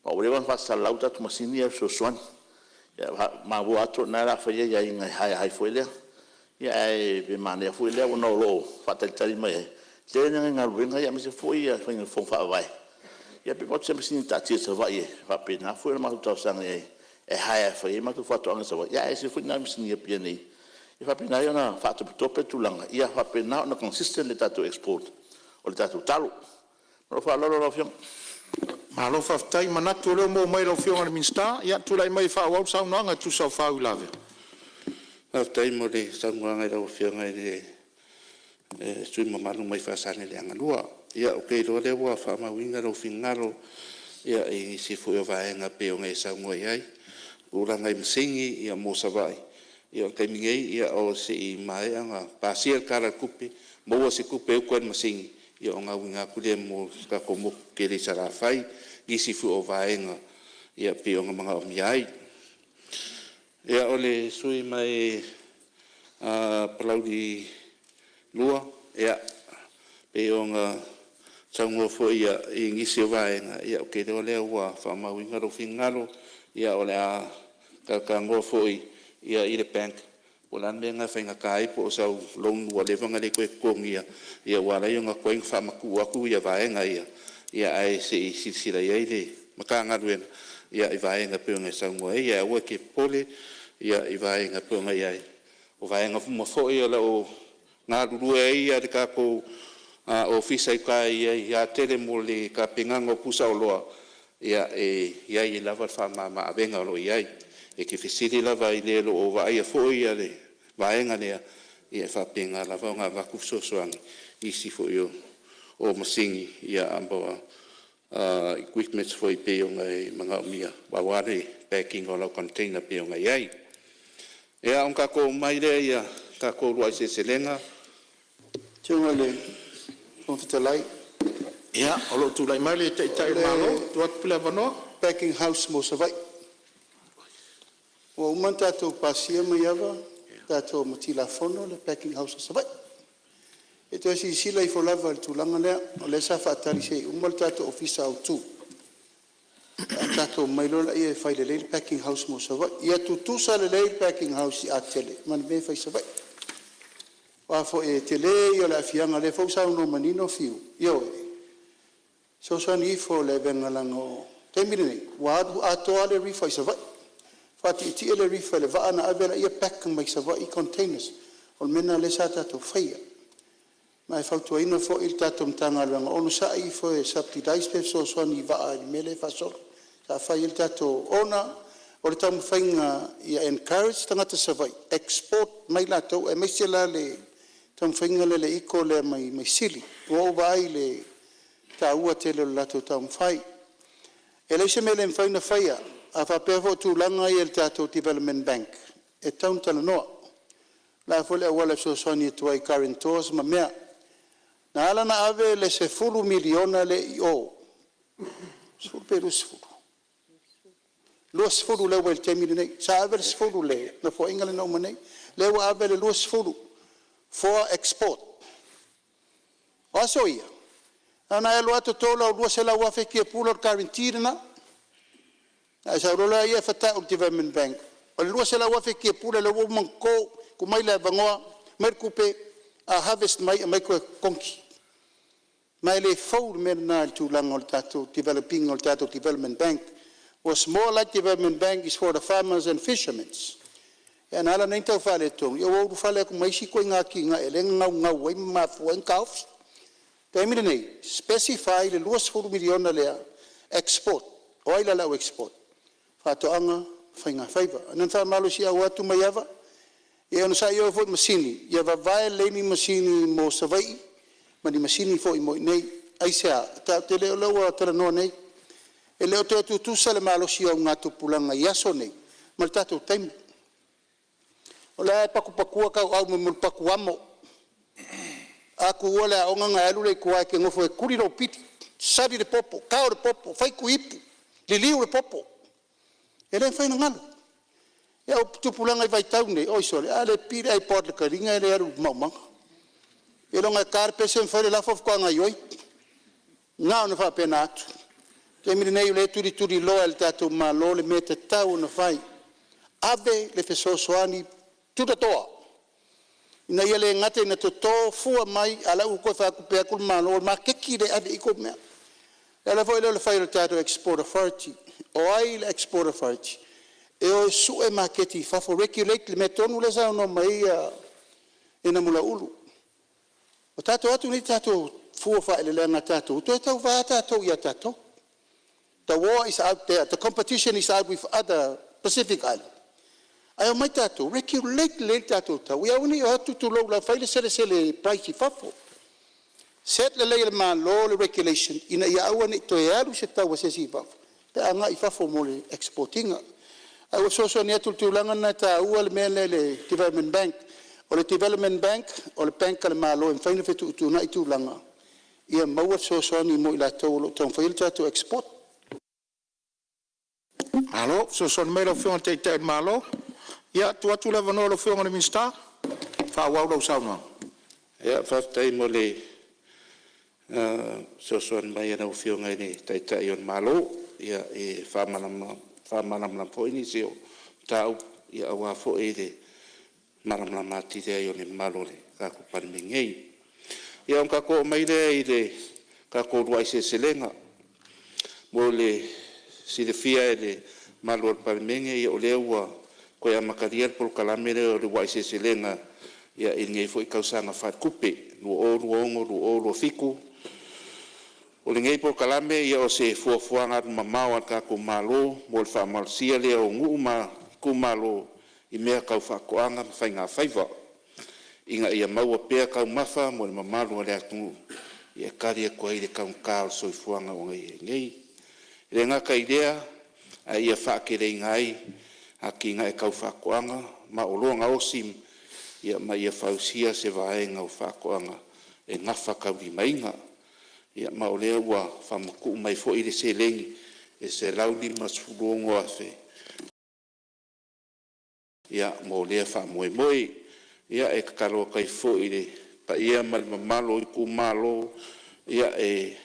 Ma ole wan fasa lauta tu masini ya so swan. Ya ma bo ato na la fa ya inga hai foi le. Ya e be mane foi le no lo fata tali mai. Le nga wenga ya me se foi ya fa fon fa vai. Ya pe pot sempre sin tati se vai fa pena foi ma tu sanga e hai fa ma tu fato anga se vai. Ya se foi na misini ya piani. E fa pena yo na fato tope tulanga. Ia fa pena na consistent le tato export. O le tato talo. No fa lo fiong. Ma lo faftai manatu leo mo mai lo fionga le minsta, ia tulai mai fa wau sau nanga tu sau fa ulave. Faftai mo le sau nanga lo fionga le sui mamalu mai fa sane le anga lua. Ia o kei lo le wa fa ma winga lo fingalo. Ia i si fu yo vaenga pe o ngai sau ngoi ai. Uranga i msingi ia mo savai. Ia kai mingei ia o se i mai anga pasia kara kupe mo se kupe o kwen masingi. Ia o ngawinga kule mo ka komo kere sara fai isi fu o vaenga ia pe o mga o miai ia ole sui mai palaudi lua ia pe o nga sango fo ia i ngisi o vaenga ia o kere ole ua fa mawinga ro fingalo ia ole a ka ngo fo ia i le bank Polan le nga fainga kai po sa long wa le vanga le ko kongia ia wala yo nga koing fa maku aku ia vaenga ia ai se sila ia le makanga ruena ia i vaenga pe nga sa mo ia wa ke pole ia i vaenga pe nga ia o vaenga mo fo ia o nga ru ia de ka ko ofisa kai ia tele mo le ka pingango pusa o loa ia ia i lava fa ma venga lo ia e ke fisili lava i le lo o vai fo ia le vaenga le ia fa pinga lava nga va kuso soang isi fo yo o masingi ia ambo equipment fo i pe nga mga mia wa ware packing o lo container pe nga ia ia on ka ko mai le ia ka ko lo se selenga Tunga le konfitalai Ia, o lo tulai mai le tai malo, tuat pila vano. packing house mo savai. O uma tatou pasia mai ava, tatou matila fono le packing house savai. E to si sila I folava le tulanga lea, o le sa whaatari sei, uma le tatou ofisa au tu. Tatou mailola ia e whai le leil packing house mo savai. Ia tutusa le leil packing house I atele, man me whai savai. Wa fo e tele ia le afianga le fo sa no manino fiu. Io so ni fo le bengalango. Temine wa ato ale rifa savai. Fati ti ele rifa le va ana avela ia packing mai savai containers. Ol mena le sa tatou faia. Mai fautu ina fo il tatou mtanga langa onu sa I fo e subsidize pe so ni va ali mele fa so. Sa fa il tatou ona o le tamu fainga ia encourage tangata savai. Export mai latou e mai sela le tam fainga le iko le mai sili o vai le ta ua tele la to tam fai ele se mele faina faia a fa pevo tu langa il tato development bank e town tala no la fole wala so soni to ai current tours ma mea na ala na ave le se fulu miliona le o so peru sfulu lo sfulu le wel temini nei sa ave sfulu le na fo ingale no mane le wa ave le lo sfulu for export. Aso ia. Ana elo ato tola o lua se la wafe kia pula o karintiri na. A sa rola ia fata o development bank. O lua se la wafe kia pula le wo manko ku mai le vangoa mai kupe a harvest mai ko konki. Mai le fou merna tu lang o tato developing o tato development bank was more like development bank is for the farmers and fishermen. Ya nala nem tau fale tong yo wo fale ku mai si ko nga ki nga ele nga wai ma fo en kauf temine nei specify le luas fu miliona le export oila la export fa to anga fa nga faiva nan fa malu si awatu mai ava e no sa yo fo masini ya va vai le ni masini mo savai ma ni masini fo mo nei ai sa ta tele lo wa tra no nei ele o te tu sale malu si o nga tu pulanga ya so nei mal tatu tem Ola pakupakua ka au mo pakuamo. Aku ola o nga alu le kuai ke ngofo e kuri ro piti. Sari de popo, kao de popo, fai ku ipu. Liliu de popo. Ele fai ngalo. E au tupulanga i vai tau nei, oi sole, ale pira i pot le karinga e le aru maumanga. E longa karpe se mfare la fof kwa nga yoi. Nga ona fa pena atu. Ke mire nei le turi loa le tatu ma lo le mete tau na fai. Ave le feso soani tuta toa. Ina ia le ngate na toto fua mai ala u ko fa ku pe ku ma lo ma keki le ave iko me. Ela foi le fai le tatu export authority. O ai le export authority. E o su e maketi fa for regulate le metonu le sa no mai ina mula ulu. O tatu atu ni tatu fua fa le nga tatu. To tau va tatu ia tatu. The war is out there. The competition is out with other Pacific Islands. Ai mai tatu regulate le tatu tau. Ia uni o atu tu lo la fa le sele price fafo. Set le le man law le regulation ina ia awan to ia lu se tau se si fafo. Pe anga I fafo mo le exportinga. Ai o so ni atu tu langa na ta ua le le Development Bank. O le Development Bank o le bank le malo en faina fetu tu na itu langa. Ia mau so ni mo ila tau tau fail to export. Alo, so son melo fiong te malo. Ia tu le vano lo fiong le minsta. Fa wau lo sauna. Ia whaftai mo le sosoan mai ana ufio ngai ni taitai on malo. Ia e whamanam po ini seo tau ia awa fo e le maram mati te ai on malo le kako panmingei. Ia on kako mai le I le kako ruai se selenga. Mo le si le fia e le malo panmingei o le ua ko ia makaria por kalamere o le wai se selenga. Ia inge foi kausanga fat kupe lu o fiku o le ngei por kalame ia o se fuafuanga mamao an ka ko malo mo le famalsia le o nguma ku malo I mea kau whakoanga whainga whaiva inga ia maua pea kau mafa mo le mamalu le atu ia kari e kua I le kau kao soifuanga o ngei le ngaka idea a ia whakere ngai a ki ngai kau whakoanga ma o loanga osim ia mai ia fausia se vaenga o whakoanga e ngafa kauri mainga ia ma o lea ua whamaku mai fo I le se lengi e se lauli masurongo a fe ia mo lea whamoe moe ia e kakaro kai fo I le pa ia mamalo I ku malo ia e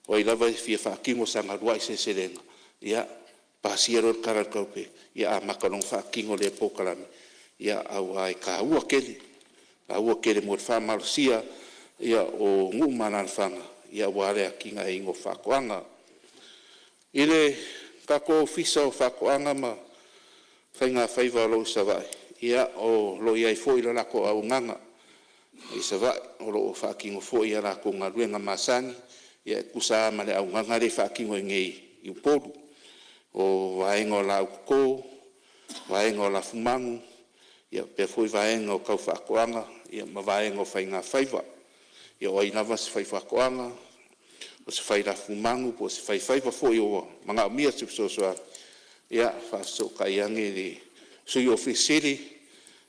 o I lava fia whakingo sanga rua I se lenga ia pasia ror karar kaupe ia a makalong whakingo le pokalami ia au ai ka ua kele mo whamalsia ia o ngumanan whanga ia wale a kinga e ingo whakoanga. Ile kako ofisa o whakoanga ma whainga whaiva lo savai ia o lo iai fo ila lako au nganga I savai o lo o whakingo fo ia lako ngā ruenga masangi ia kusa male au nganga le whakingo ngei I uporu o waengo la uko waengo la fumangu ia pe foi vaenga o kau whakoanga ia ma vaenga o whainga whaiva ia o inawa se whai whakoanga o se whai rafu mangu po se whai whaiva foi o mga umia tupsosoa ia whaso kai ange le sui ofisiri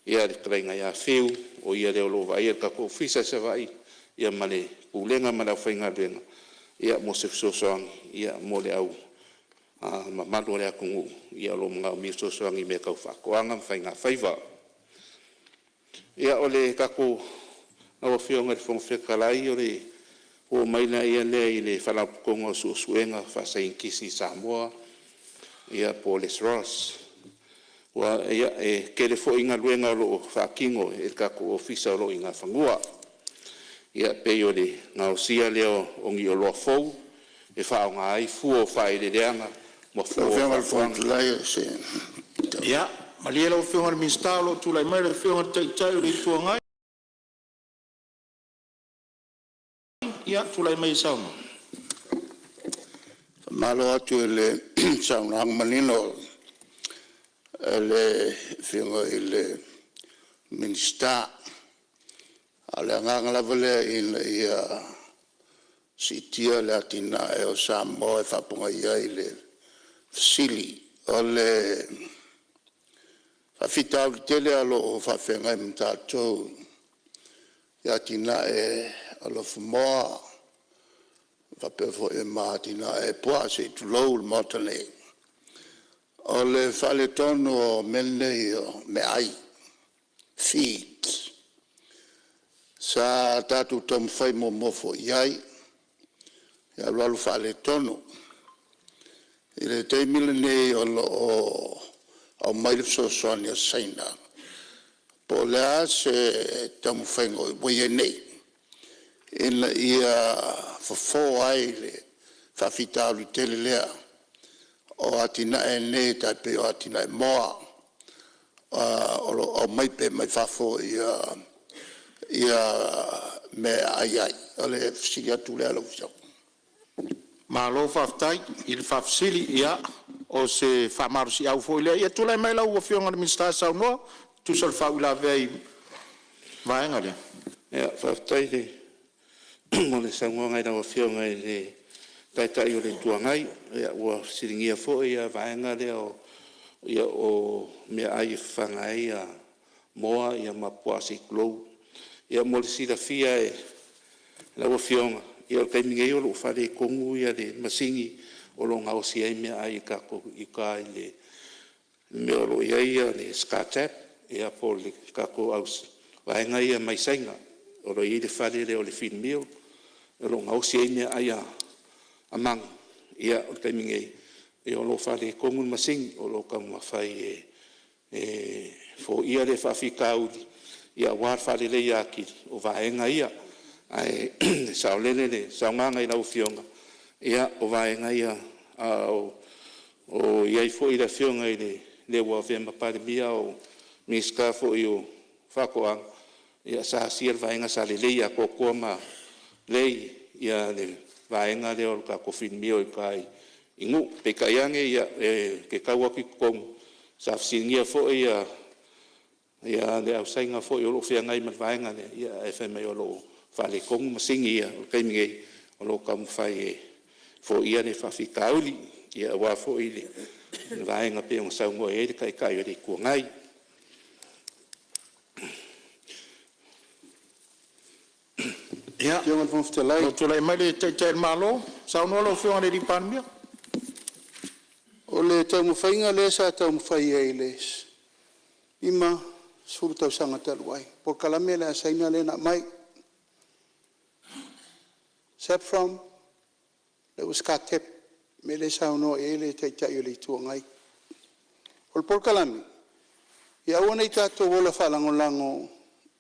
ia le krainga ia whiu o ia leo lo vai ka ko ofisa se vai ia male pulenga mala whainga renga ia mo se tupsosoa ia mo le au ma malo le akungu ia lo mga umia tupsosoa I me kau whakoanga whainga whaiva ia ole kako na ofionga le fonfekalai ole o maina ia le le fala kongo suenga fa sai kisi Samoa ia Paulus Ross wa ia e kele fo inga luenga lo fa kingo e kako ofisa lo inga fangua ia pe ole na osia le o ngi lo fo e fa nga ai fu o fa ile leanga mo fu o fa se. Ia, malia lo fiong al minstalo tu lai mai le fiong te ri tuangai. Ia tu lai mai sauna. Malo atu le sauna hang manino le fiong ile minsta ale ngang la vole in ia sitia latina e o Samoa fa ponga ia ile sili ole fa fita tele alo fa fenga mtato ya tina e alo fumo fa pe fo e matina e poa se tu lo motale O le whale tono mele o me ai. Feet. Sa tatu tom whai mo mofo iai. Ia lalu whale tono. I le te mile nei o maile sosoani o saina. Po lea se tamu whaingo i wai nei. Ina ia fafo ai le whawhitauru tele lea. O atina e ne tai pe o atina e moa. O mai pe mai whafo ia me ai ai. O le fsiri atu lea lau fisau. Malo whaftai, i le whafsili ia, o se whamaru si au fo i lea. Ia tula mai lau ua whionga le minister sau noa, tu sal whau la vei vaenga lea. Ia, whaftai le, mo le sangoa ngai na ua whionga i le taitai o le tuangai, ia ua siringia fo ia vaenga lea ia o mea ai whangai ia moa ia mapua si klou. Ia mo le sila fia e la ua whionga. Ia kai mingai o lo whare kongu ia le masingi o lo ngau si ai mea ai kako i ka i le mea o lo ia le skatap ia po le kako au vaenga ia mai sainga o lo i le whare le o le fin meo o lo ngau si ai mea ai amang ia o kai mingai e o lo whare kongu masingi o lo ka mawhai fo ia le whawhikauri ia war whare le ia ki o vaenga ia ai sao lele le sao nganga i lau fionga ia o vaenga ia o iai fo i la fionga i le ua vema pare mia o miska fo i o whakoang ia sa sier vaenga sa le leia kokoa ma lei ia le vaenga le o ka kofin mio i kai ingu pe kaiange ia ke kaua ki kong sa fsingia fo ia le au sainga fo i o lo fianga i ma vaenga le ia FMA o lo whale kongu masingi ia, o kai mingei, o lo kamu whai fo ia ne whawhikauli, ia wā fo i le vaenga pe o saungo e kai kai o le kua ngai. Ia, o tulai mai le teitai malo, saunoa lo whionga le ripan mea. O le taumu whainga le sa taumu whai e les. Ima, suru tau sanga taluai. Por kalame le asaina le na mai. Saffron, le uskatep, me le sauno e le teitai o le tuangai. O por kalame, ia ua nei tātou wola whalangolango,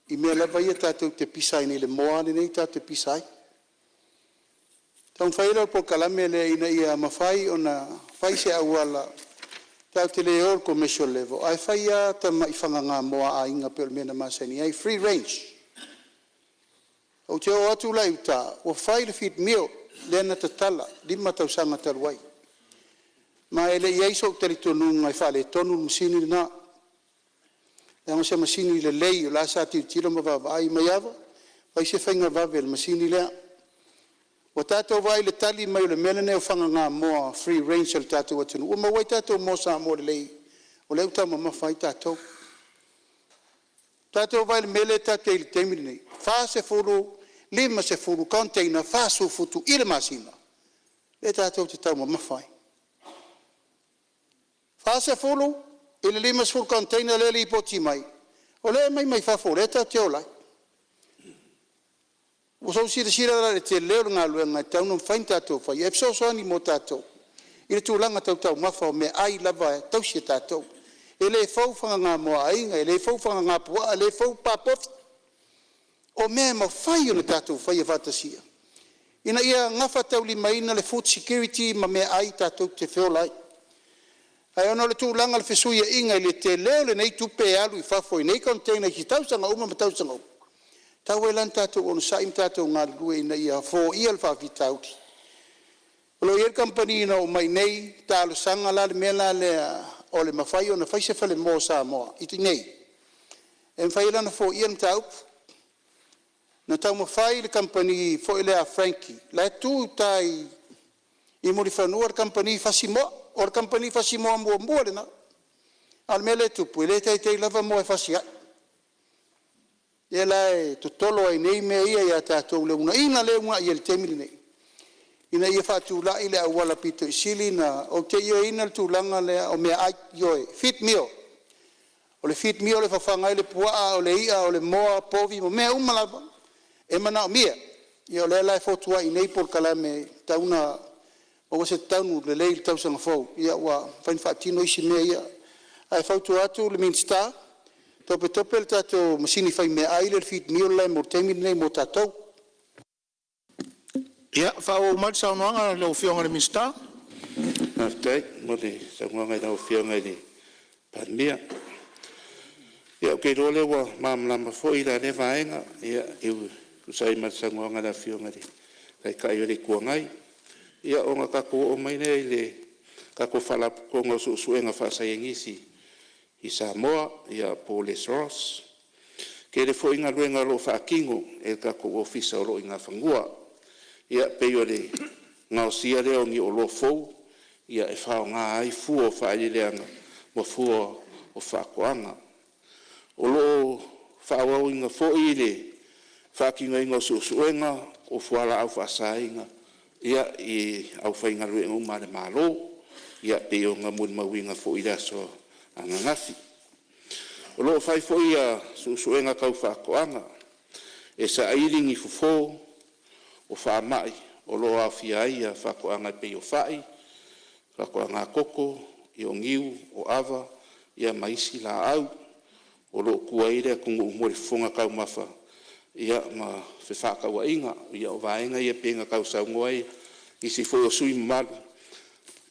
i mea lawa ia tātou te pisai nei le moa nei tātou pisai. Taun whaira o por kalame le ina ia mawhai o na whai se awala, tau te le ol commercial level. Ai whai ia ta mai whanganga moa a inga pe o mena masani, ai free range. O te o atu lai uta, o whai le fit mio, lena ta tala, lima tau sanga taruai. Ma ele iai so tari tonu ngai whale, tonu masini na. Leanga se masini le lei, o la sa tiu tira ma vava ai mai ava, whai se whainga vave le masini lea. O tātou vai le tali mai o le melene o whanga ngā moa free range le tātou atunu. O mawai tātou mo sa mo le lei, o leu tau ma mawhai tātou. Tātou vai le mele tātou i le teimiri nei. Wha se furu, lima se furu container, wha su futu i le masina. Le tātou te tau ma mawhai. Wha se furu, i le lima se furu container le li poti mai. O le mai mai whafo, le tātou lai. O so sira le te leo ngā luenga tau no whain tātou whai. E pso soani mo tātou. I le tūlanga tau tau mawha o me ai lava e tau si tātou. E le whauwhanga ngā moa ainga, e le whauwhanga ngā pua, e le whau pāpofi. O mea mau whai o le tātou whai e whatasia. Ina ia ngafa tau li maina le food security ma mea ai tātou te whiolai. Ai ono le tūlanga le whesuia inga i le te leo le nei tupe alu i whafo i nei container ki tausanga uma ma tausanga uma. Tau e lan tātou ono saim tātou ngā lue ina ia fō ia le whawhitauti. Olo ier company ina o mai nei, tālo sanga la le mea le o le mawhai o na whaise whale mō sa moa. Iti nei. E mwhai lana fō ia mtaup. Na tau mawhai le company fō ile a Frankie. La e tū tai i muri whanua le company whasimoa. O le company whasimoa mua le na. Al mea le tupu. Ile tei lava moa e whasia. E lai to tolo ai nei mea ia ia tātou le una. Ina le unga ia le temili nei. ina ia whaatula'i le awala pito isili na o te io ina le tūlanga le o mea ai ioe, fit meal. O le fit meal le whawhangai le puaa o le ia o le moa povi mo mea umalava. E mana o mea, ia o le lai fotua i nei por kalame tauna o se taunu le leil tausanga fau. Ia ua whain whaatino isi mea ia. Ai whautu atu le Minster, tope le tato masini whai mea ai le fit meal lai mo teimi nei mo tatou. Ia, whao mai saunoanga le ofionga le Minster. Aftai, mo le saunoanga i na ofionga i pandemia. Ia, kei role wa mamlama fo i la ne vaenga, ia, iu kusai mai saunoanga na ofionga i kai kai o le kuangai. Ia, o ngā kako o mai nei le kako whalapukonga suenga whasaiengisi i Samoa, ia Paulus Ross. Kei le fo inga luenga lo whaakingo, e kako ofisa o lo inga whangua. Ia peo le ngau sia leo ngi o lo fou, ia e whao ngā ai fua o whaile leanga, mo fua o whakoanga. O lo whao au inga fo i le, whakinga inga suenga, o fuala au whaasainga, ia i au whainga ruenga umare malo, ia peo ngā mun mawinga fo i raso anga ngafi. O lo whai fo ia suenga kau whakoanga, e sa airingi fufo, o whaamai, o loa whia ia whakoanga pe o whai, whakoanga koko, i o ngiu, o awa, ia maisi la au, o lo kuaire kungu umore funga kau mawha, ia ma whewhakaua inga, ia o vaenga ia penga kau saungoai, i si fo o sui malu,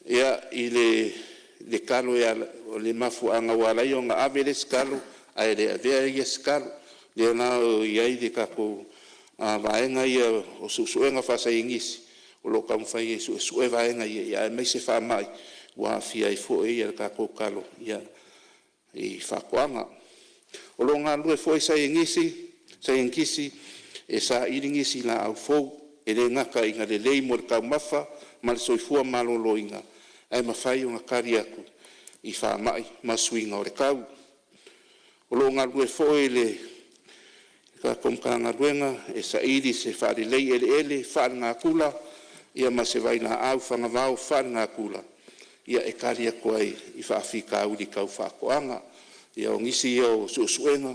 ia i le kalo ia o le mafu anga walai o ngā ave le skalo, ai le avea ia skalo, le na o iai le kako, vaenga ia o suenga whasaiengisi, o lo kamwhai e sue vaenga ia e meise whamai, wa fia i fo e ia ka kokalo ia i whakoanga. O lo ngā lue fo e saiengisi, e sa iringisi la au fou, e le ngaka inga le lei mo le kaumawha, ma le soifua malolo inga, ai mawhai o ngā kari aku i whamai, ma suinga o le kau. O lo ngā lue fo e le ka komkanga ruenga e sa iri se whaare lei ele whaare ngā kula ia ma se vai ngā au whanga vau whaare ngā kula ia e karia koe i whaafika uri kau whakoanga ia o ngisi ia o suenga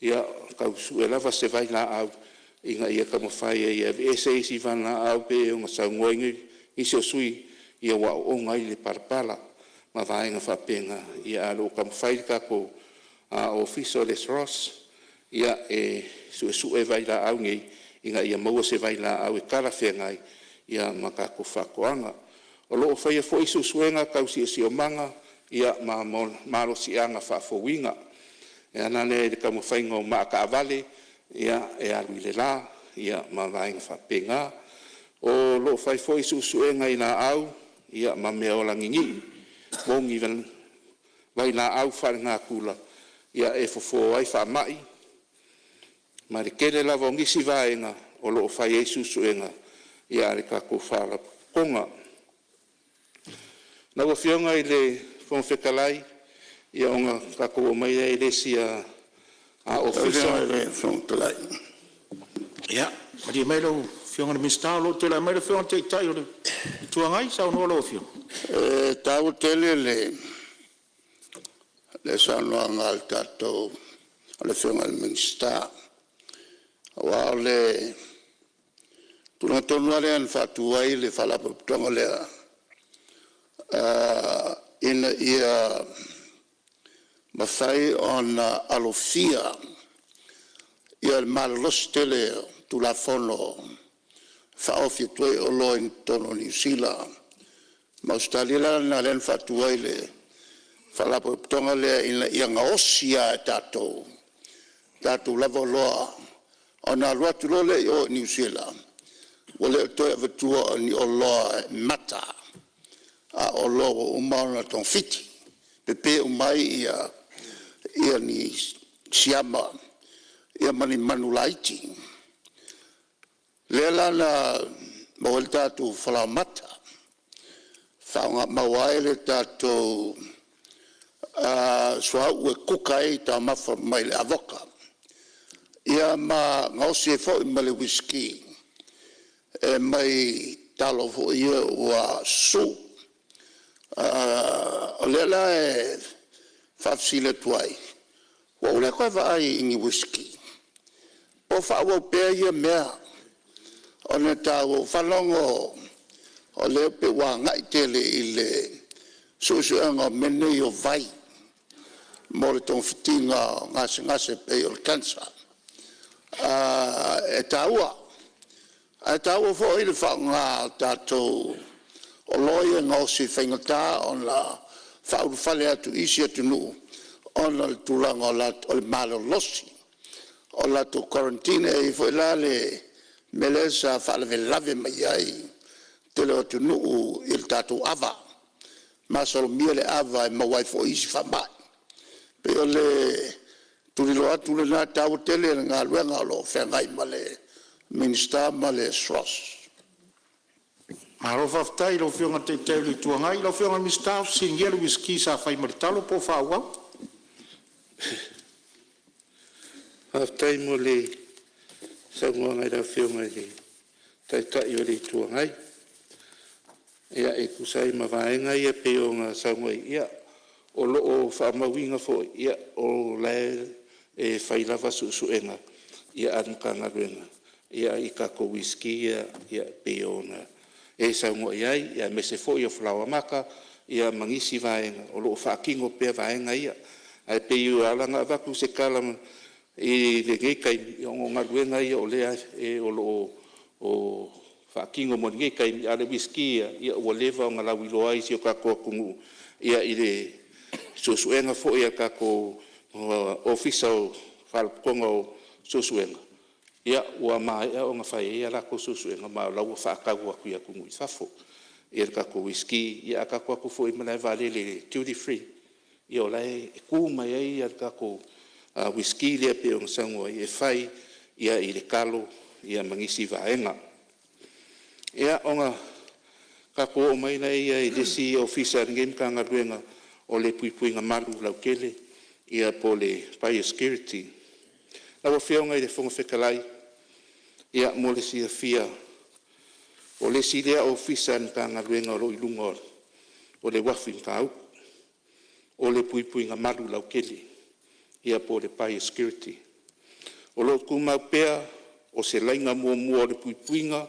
ia kau sue lava se vai ngā au inga ia kamawhai ia e se isi vana au pe o ngā saungoingi isi o sui ia wa o ngai le parpala ma vaenga whapenga ia alo kamawhai kako o Fiso Les Ross ia e sue vai la au ngai inga ia maua se vai la au e kala whengai ia makako whakoanga. O loo whaia fo isu suenga kausi si o manga ia maro si anga whaafowinga. E anane e kamu whainga o maa ka avale ia e alui le la ia ma vainga whapenga. O loo whai fo isu suenga i la au ia ma mea o langingi. Wongi vai la au whare ngā kula ia e fofo ai whamai. Ma re kere lava o ngisi vaenga o loo whai e susuenga i are kako whala konga. Na wa whionga i le whonwhekalai i a onga kako o mai e resi a ofisa. Ia, mari mai lau whionga na Minster lo te la mai lau whionga te tai o le tuangai sa ono lo whionga. Tau tele le sanoa ngal tatou le whionga le Minster. Wa le tuna tonu le an fatuai le fala tonga le in ia mafai on alofia ia malos tele tu la fono fa ofi toi o lo in tono New Zealand ma Australia na le fatuai le fala tonga le in ia ngaosia tatou lavo loa ona luatu lole o New Zealand. Wale toi avatua ni o loa mata. A o loa umauna ton fiti. Pepe umai ia ni siama. Ia mani manulaiti. Lela na mawel tatu whala mata. Whaunga mawaele tatu swa ue kukai ta mafa mai le avoka. Ia ma ngausi e fo i male whisky e mai talo fo ia ua su. O lela e whafsile tuai. Wa ule koe vai ingi whisky. O whaua pēr ia mea. O ne tāu whalongo o leo pe wā ngai tele i le susuanga mene o vai. Mo le tong fitinga ngase pe o le kansa. E tāua. E tāua fo i le whaunga tātou o loia ngausi whaingata on la whauru whale atu isi atu nuu. On le tulanga o le malo losi. O la to quarantine e fo la le melesa fa le lave mai ai te lo tu no il tatu ava ma solo miele ava e ma wai fo isi fa mai pe le tu lo atu le na tau tele nga luenga lo fe ngai male minister male sros Maro faftai lo fionga te te li tuangai lo fionga minister singelo whisky sa fai martalo po fa wa Haftai mo le sa mua ngai da whionga le tai o le tuangai. Ia e kusai ma vaenga ia peonga sa mua ia o lo o whaamawinga fo ia o lae e whailava suenga ia anukanga ruenga. Ia i kako whisky ia peonga. E sa mua iai ia mese fo ia flawa maka ia mangisi vaenga o lo o whaakingo pia vaenga ia. Ai peo alanga vaku se kalama e le ngai kai o ngaruenga ia o lea e o lo o whaakingo mo ngai kai ale whisky ia o leva o ngalawi loa isi o kako kungu ia i le susuenga fo ia kako ofisa o whalkonga o susuenga ia ua mai o nga whai ia lako susuenga ma lau whaakau aku ia kungu i thafo ia kako whisky ia kako aku fo i manai vale le duty free ia o lai e kuma ia kako whisky lea pe o sango e fai ia i le kalo ia mangisi vaenga. Ia onga kako o mai nei ia i lesi ofisa ngem kanga ruenga o le puipuinga malu lau kele ia po le biosecurity. Lau whionga i le whonga whekalai ia mo le sia fia o le si lea ofisa kanga ruenga o i lunga o le wafin kau o le puipuinga malu lau kele. Ia po le biosecurity. O lo kumau pea, o se lainga mua le puipuinga,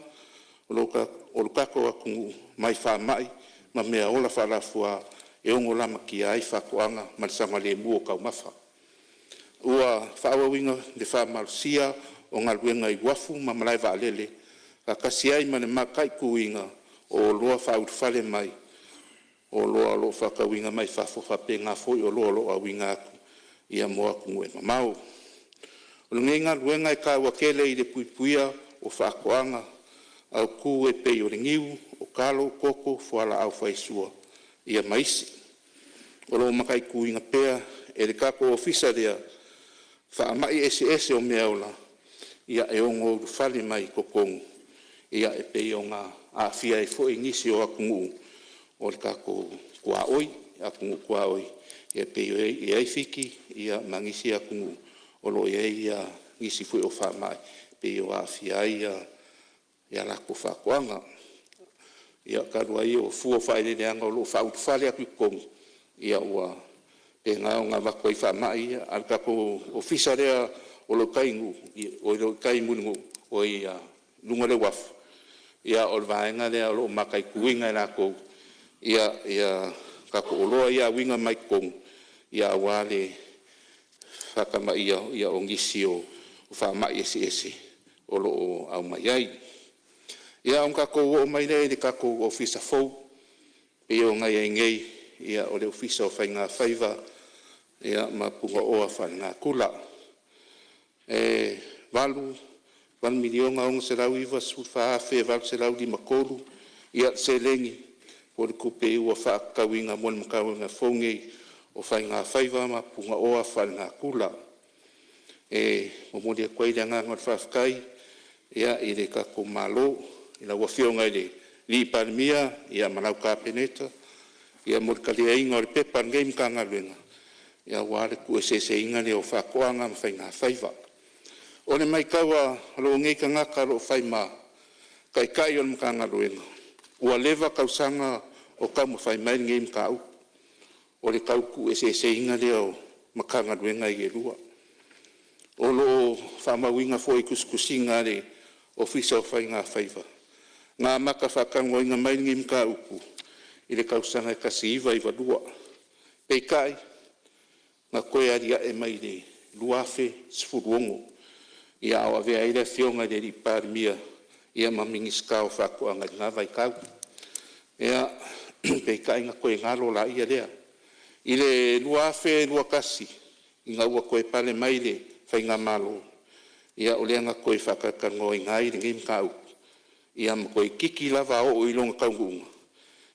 o lo kako aku mai whamai, ma mea ola whalafua e ongo lama ki ai whakoanga, ma le sanga le mua kau mawha. Ua whaawawinga le whamalusia, o ngā luenga i wafu, ma malai waalele, ka kasi ai mane makai kuinga, o loa whaurwhale mai, o loa lo whakawinga mai whafo whape ngā foi, o loa awinga aku. Ia moa kungue mamau. O ngenga luenga e ka wakele i le puipuia o whaakoanga au ku e pei o ringiu o kalo koko fuala au whaisua ia maisi. O lo makai kuinga pea e le kako ofisa rea whaamai ese o mea ola ia e ongo ufale mai kokongu ia e pei o ngā awhia e fo ingisi o akungu o le kako kua oi, akungu kua oi. Ia peo e ai fiki, ia mangisi aku o lo ia ngisi fui o whamai, peo a fia ia lako whakoanga. Ia karua i o fua whaere neanga o lo whautwhale aku kongu, ia ua e ngā o ngā wako i whamai, al kako ofisa rea o lo kaingu, o lo kaimungu o i lunga le wafu. Ia o vaenga rea o lo makai kuinga e lako, ia kako oloa ia winga mai kong ia wale whakama ia o ngisi o whamai ese o lo au mai ai. Ia on kako o mai nei de kako ofisa fou pe o ngai ngei ia o le ofisa o whainga whaiva ia mapunga oa whainga kula. Walu 1 milionga o se lau iwa sulfa afe walu se lau di makolu ia se lengi o le kupe ua whaakawinga mon makawinga whongei o whainga whaiva ma punga oa whainga kula. O mori a kwaile ngā ngot whawkai, ia i le kako malo, i la wafionga i le li parimia, ia manau kāpeneta, ia mori kalia inga o le pepa ngei mkanga luenga, ia wale ku se inga le o whakoanga ma whainga whaiva. O le mai kaua lo ngei ka ngaka lo whaima, kai o le mkanga luenga. ua leva kausanga o kau mawhai mai ngei mkau. O le kauku e se inga leo makanga duenga i e lua. O lo whamawinga fo i kuskusinga le ofisa o whai ngā whaiva. Ngā maka whakango inga mai ngei mkau i le kausanga e kasi iwa i walua. Pei kai, ngā koe aria e mai le luafe sifuruongo. Ia au avea ira fionga le li parimia ia mamingi skao whakoanga ngā vai kau. Ia pei kai ngā koe ngalo la ia lea. I le luafe lua kasi, i ngā ua koe pale mai le whai ngā malo. Ia o lea ngā koe whakakango i ngā i ringi mkau. Ia ma koe kiki lava o i longa kaungunga.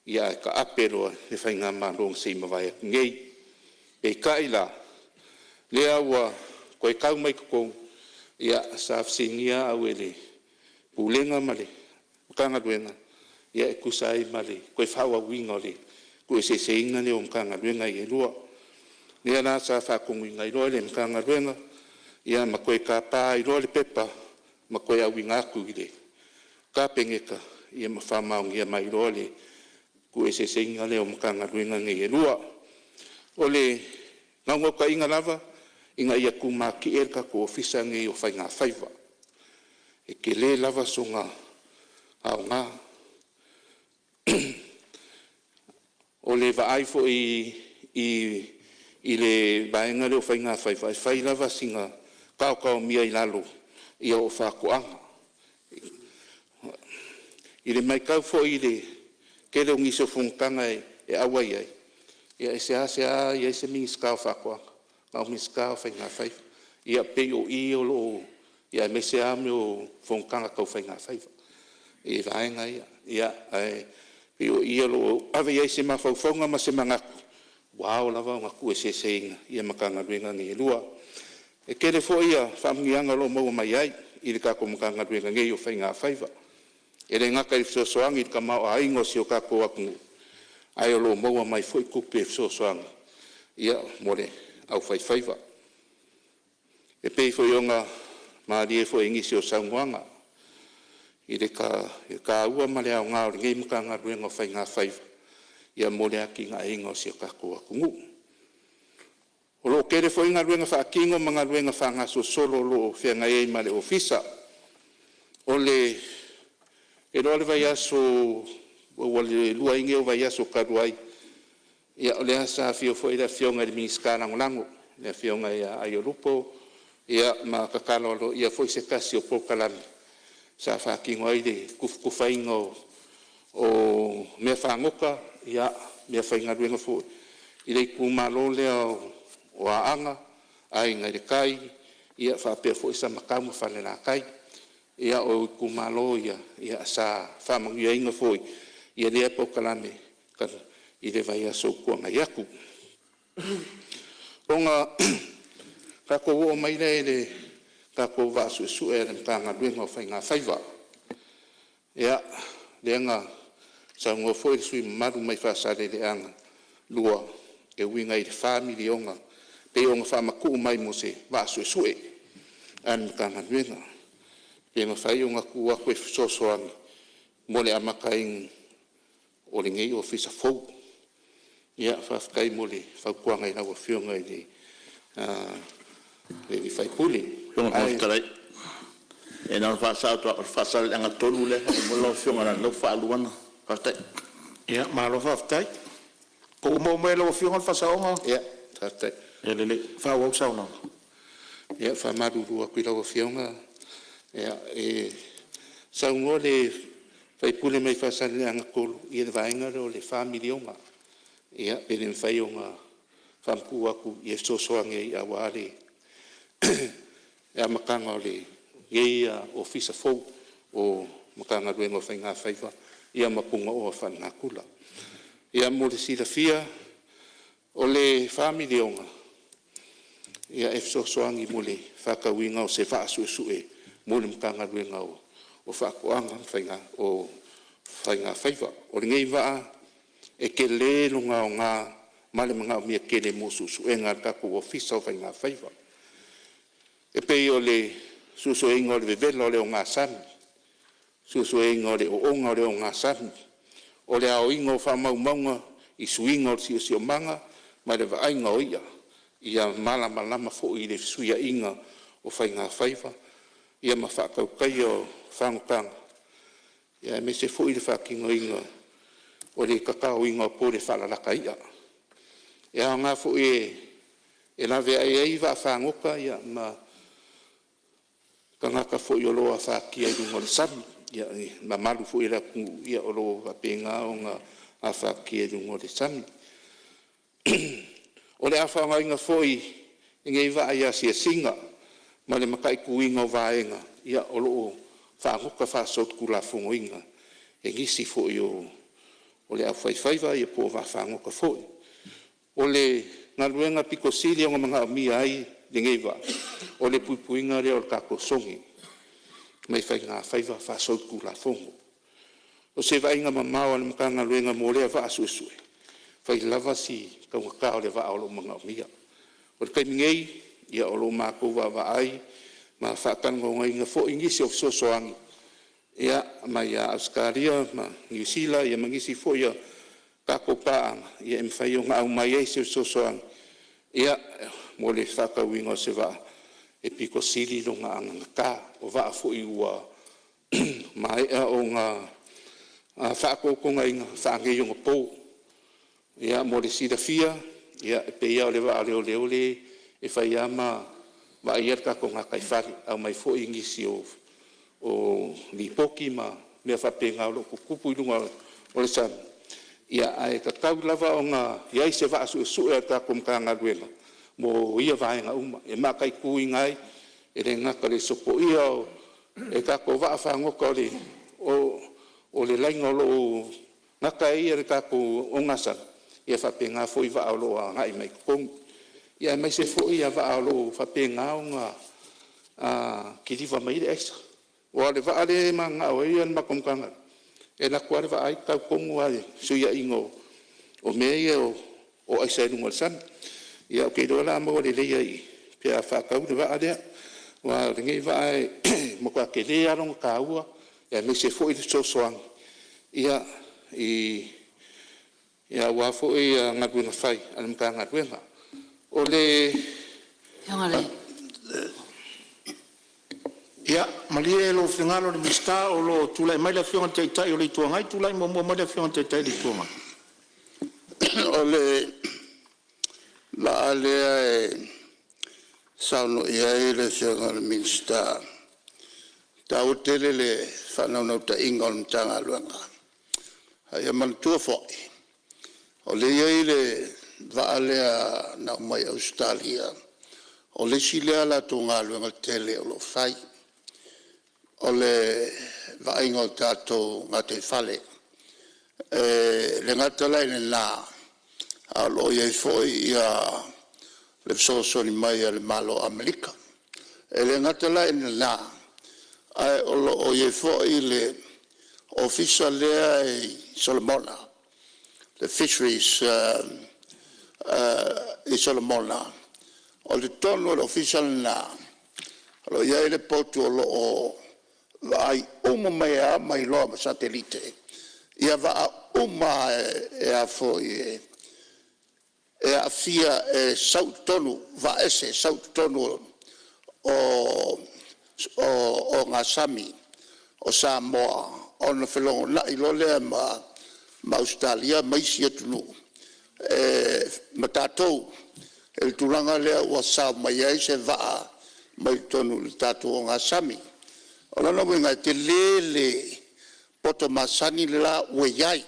Ia e ka aperoa le whai ngā malo ngā seima vai aku ngei. Pei kai la, lea ua koe kau mai kukou. Ia sa afsingia au ele pulenga male, mkanga duenga. Ia e kusai male, koe whaua winga le. Koe se inga le o mkanga duenga i e lua. Lea nā sa whakongu inga i loa le mkanga duenga. Ia ma koe ka pā i loa le pepa, ma koe au inga aku i le. Ka pengeka, ia ma whamaungia mai loa le. Koe se inga le o mkanga duenga i e lua. O le ngaungoka inga lava, inga ia kumaki e ka ko ofisa nge o whai ngā whaiva. E ke le lava so ngā au ngā. O le waaifo i le vaenga le o whai ngā whaiva. E whai lava singa kau mia i lalo i o whakoanga. I le mai kau fo i le kere o ngiso fungkanga e awai ai. Ia e se a ia se mingi skao whakoanga. Ngau miskao whai ngā whaiva. Ia pei o i o lo, ia me se ame o whongkanga kau whai ngā whaiva. E vaenga ia pei o i o lo, ave ia se mawhauwhaunga ma se mangaku. Wao lava o ngaku e se inga, ia makanga ruenga nge lua. E kere fo ia, whamungianga lo maua mai ai, i le kako makanga ruenga nge o whai ngā whaiva. E le ngaka i fsosoangi i ka mao a ingo si o kako akungu. Ai o lo maua mai fo i kupe e fsosoangi. Ia more au whaiwhaiva. E pei fo ionga maari e fo e ngisi o saunguanga. I le ka ua male au ngā ori ngei muka ngā ruenga whai ngā whaiva. Ia mole aki ngā ingo si o kako akungu. O lo kere fo i ngā ruenga wha akingo ma ngā ruenga wha ngā so solo lo whia ngā ei male ofisa. O le e roa le vai aso o le lua inge o vai aso karuai. Ia o le asa fio fo i la fionga le minska lango. Le fionga ia ai o lupo. Ia ma kakalo ia fo i se kasi o pokalami. Sa whakingo ai le kufainga o mea whangoka. Ia mea whainga ruenga fo. I le kumalo lea o aanga. Ai ngai le kai. Ia whapea fo i sa makauma whale la kai. Ia o kumalo ia sa whamangia inga fo i. Ia lea pokalami. I le vai aso kua ngai aku. O ngā kako o mai le kako vasu su e le mkanga ruenga o whai ngā whaiva. Ia lea ngā sa ngō fo i sui maru mai whasare le anga lua e winga i le whamiri o ngā pe o ngā whamaku mai mo se vasu su e an mkanga ruenga. Pe ngā whai o ngā kua koe fisosoangi mo le amakaing o le ngei o fisa fau. Ia whafkai mo le whaukuanga i lawa whionga i le whaipuli. Whionga whafkarai. E nā whaasau tua whaasau le anga tonu le, mo lau whionga na lau whaaluana. Whaftai. Ia, malo whaftai. Ko umau mai lawa whionga whasaonga. Ia, whaftai. Ia lele, whauau sauna. Ia, whamarurua kui lawa whionga. Ia, saungo le whaipuli mai whaasau le anga kolu. Ia le vaenga reo le whamilionga. Ia, pere mwhai o ngā whampu aku i e sosoange i awa ale. Ia makanga o le ngei ofisa fau o makanga ruenga o whai ngā whaiva. Ia mapunga o a whanā kula. Ia mo le sida fia o le whamiri o ngā. Ia e sosoangi mo le whakawinga o se whaasu e sue mo le makanga ruenga o whakoanga o whai ngā whaiva. O le ngei waa e ke le lunga o ngā male mga o mia ke le mo susu e ngā kako o fisa o whai ngā whaiva. E pei o le susu e inga o le vevela o le o ngā sami. Susu e inga o le o onga o le o ngā sami. o le ao ingo wha maumaunga I suinga o si o manga, mai le vainga o ia malama fo I le suia inga o whainga whaiva, ia ma whakaukai o whangokanga. Ia me se fo I le whakinga inga, o le kakao inga o pōre whalalaka ia. Ia ngā fo e la vea e iwa whangoka, ia ma kangaka fo I o loa whakia I rungo le sami, ia ma malu fo I la ku ia o loa wapenga o ngā a whakia rungo le sami. O le a whanga inga fo I ngei wa ia sia singa, ma le makai kuinga o vaenga, ia o loo whangoka whasot kula fongo inga, e ngisi fo I o le a whaiwhaiva ia po wa whangoka fo I. O le ngā ruenga piko sili o mga mia ai le ngei wa, o le puipuinga rea o le kako songi, mai whai ngā whaiva whasot kula fongo. O se vainga mamao le maka ngā ruenga mo lea wa asuesue, whai lava si kaungaka o le wa o lo mga mia. O le kaimingei, ia o lo mākou wa ai, ma whatango ngai ngā fo ingisi o fisosoangi. Ia mai a Australia, ma New Zealand, ia mangisi fo ia kako paanga, ia mwhai o ngā au mai ei se fisosoangi. Ia mo le whakauinga o se wa e piko sili lo ngā anganga o wa fo I ua mai o ngā whakakokonga inga whangei o ngā pō. Ia mo le sida fia, ia pe ia o le wa leo le e whai ama wa ia kako ngā kaifari, au mai fo ingisi o lipoki ma mea whapenga o loko kupu I lunga o le sami. Ia ai ka kau lava o ngā iai se wa asu e kako mga ngā ruenga, mo ia vaenga uma, e makai kui ngai, e le ngaka le sopo ia o e kako wa whangoka o le lainga o lo ngaka ia le kako o ngasana, ia whapenga fo I wa o lo a ngai mai kukongi. Ia mai se fo ia wa o lo whapenga o ngā kiriwa mai le eisa. O le wa ale manga o ia makomkanga. E na kuare wa ai tau kongu ai suia ingo o mea o aisa e lunga le sami. Ia o keiroa la mo le leia I pia whakau le wa alea. Wa ringei wa ai mo kwa ke lea ronga ka ua. Ia me se fo I le sosoang. Ia wa fo I ngaruenga whai. Ana mga ngaruenga. O le... Ia, malia e lo whingalo le mista o lo tulai mai le whionga teitai o le tuanga ai, tulai mo mai le whionga teitai le tuanga. O le la alea e sauno ia e le whionga le minsta. Tau tele le whanaunau ta inga o le mtanga luanga. Hai a mantua fwoi. O le ia i le va alea na mai Australia. O le silea la tunga luanga tele o lo fai. O le vainga o tātou ngā te whale. Le ngata lai le nā, a lo iei foi ia le fsosoni mai a le malo Amerika. Le ngata lai le nā, ai o lo o iei foi le ofisa lea e Solomona, le fisheries e Solomona. O le tono le ofisa le nā, lo iei le potu o lo o ai uma mai loa ma satellite. Ia va uma e a foi e a fia e sautonu va ese sautonu o ngā sami o Samoa o na whelongo na I lole ma Australia mai si atunu ma tātou e turanga lea ua sao mai ai se va mai tonu le tātou o ngā sami. O lana wenga te lele poto masani la weyai.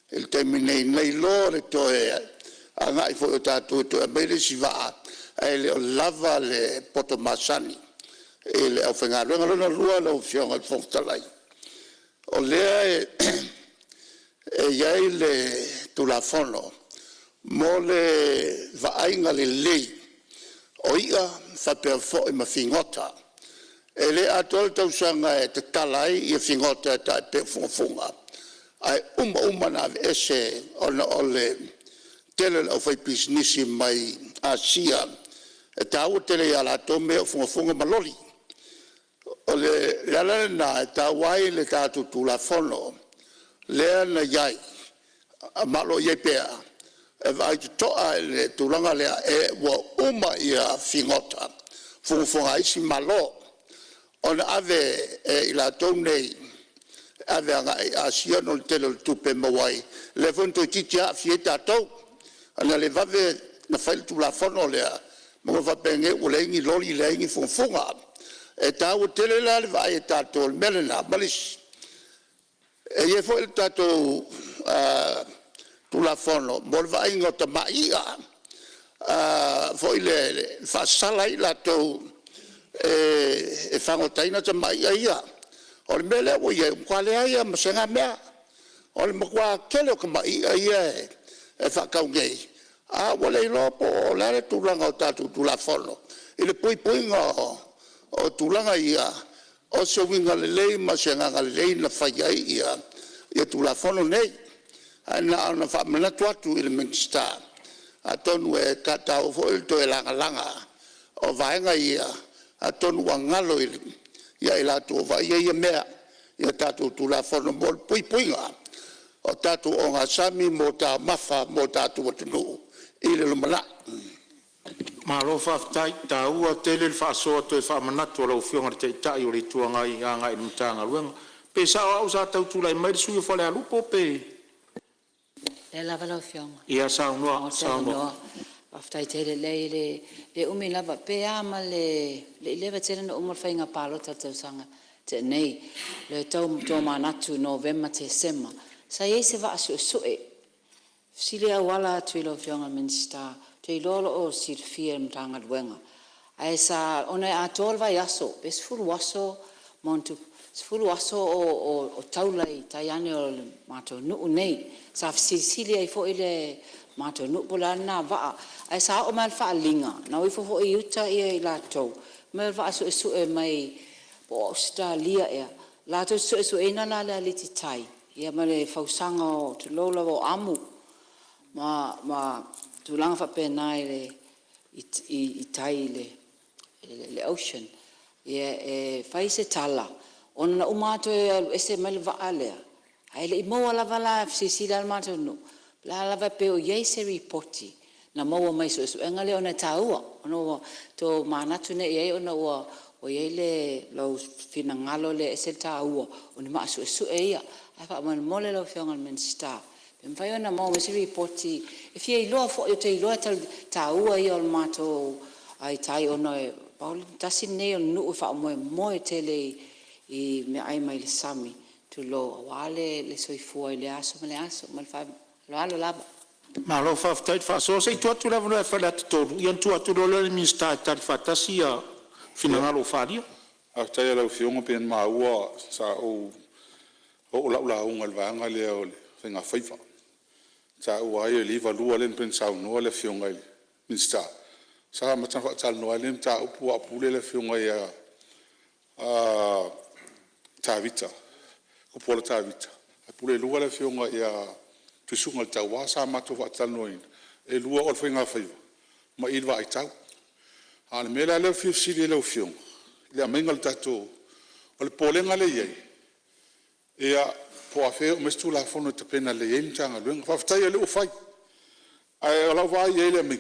El terminei nei lo le toe a ngai fo o tātou toe mele si waa e le o lava le poto masani. E le au whenga renga lana lua le o fionga le fongtalai. O lea e iai le tulafono mo le vaainga le lei o ia whapea fo I mawhingota. E le atol tausanga e te talai I whingota e tai pe funga. Ai uma na ese o le tele o whai pisnisi mai Asia. E tau tele ala tome o funga maloli. O le lalana e tawai le tātu tulafono lea na iai malo iai pea e vai toa le tulanga lea e wa uma ia fingota funga isi malo ona ave i la tau nei ave anga asia no tele tupe mawai le fonto titia fieta tau ana le vave na fail tu la fono lea mo va penge o lengi loli lengi funga e tau tele la le vai tato melena malis e ye fo il tato tu la fono mo va ingota maia fo ile fa sala ila to e fango taina te maia ia o le mele o ye kwale ia masenga mea o le makwa kele o maia ia e fa kaungei wale lopo o lare tulanga o tatu tu la fono ile pui o tulanga ia o se winga le lei masenga le lei na faya ia tu la fono nei ana fa mena tuatu ile Minster atonu e tata o fo il to langa o vaenga ia atonu ngalo ia ila to va ia mea ia tatu tu la fono mol puinga o tatu o ngasami mo ta mafa mo tatu tunu ile lumala Malo faftai ta ua tele le faso to fa manatu lo fionga te tai o le tuanga i anga i mtanga luenga pe sa o sa tau tu lai mai su fo le alupo pe le lava lo fionga ia sa no aftai tele le umi lava pe ama le leva tele no umor fainga palo tatu sanga te nei le tau to manatu november te sema sa ye se va su sile wala tu lo fionga Minster te lolo o sirfia mtanga luenga ai sa ona atolva yaso bes full waso montu full waso o taulai tayane o mato nu nei sa sisilia i fo ile mato nu polana va ai sa o mal fa linga na i fo i uta i la to me va so e mai po Australia e la to so ina la le tai ia male fausanga o to lolo o amu ma tulanga fa penai i tai le ocean e fai se tala ona umato e se mal vaale ai le mo ala vala sisila al mato no la va pe o ye se reporti na mo mai so engale ona taua ona to manatu ne ye ona o ye le lo finangalo le se taua ona ma so e ia ai fa mo le lo fionga Minster ben fai ona mo se reporti if ye lo fo yo te lo ta ua i ol mato ai tai ona paul tasin ne no fa mo tele i me ai mai le sami tu lo wale le soifua le aso mal fa lo laba Malo faftai fa so sei tu la vono fa la to ia tu lo le Minster ta fatasia finanga lo fadio tai la fionga pen ma ua sa o la unga vanga le o finga faifa sa ua ia li valua len pen sa no le fionga ile Minster sa ma fa tal no len ta upu apule le fionga ia tavita ko pola tavita apule lua le fionga ia tu sunga ta wa sa ma to fa tal no e lua o finga faifa ma il va itau al mela le fiu sili le fionga le amenga tato o le polenga le ia ia po afe o mestu la fono te pena le entanga luenga fa ftai le ufai ai la vai ele me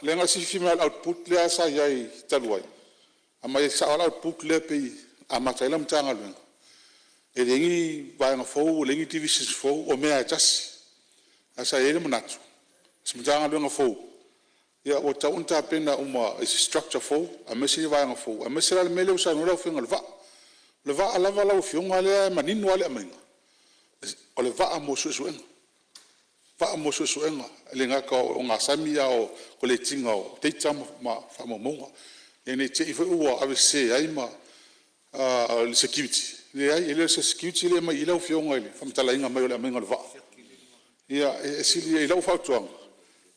le nga si female output le asa yai taluai ama sa ala output le pe ama taila mtanga luenga e lengi vai nga fo lengi divisions fo o mea just asa ele manatu smtanga luenga fo ia o ta unta pena uma is structure fo a mesi vai nga fo a mesi le mele usa no la finga le va ala va la finga le manino ale amenga o le va mo suenga le nga ka o nga samia o ko le tinga o te tama ma fa mo monga e ne te fo o ave se ai ma le security le ai le security le mai ila fionga ile fa mtala inga mai le amenga le va ia e sili ila fa tuanga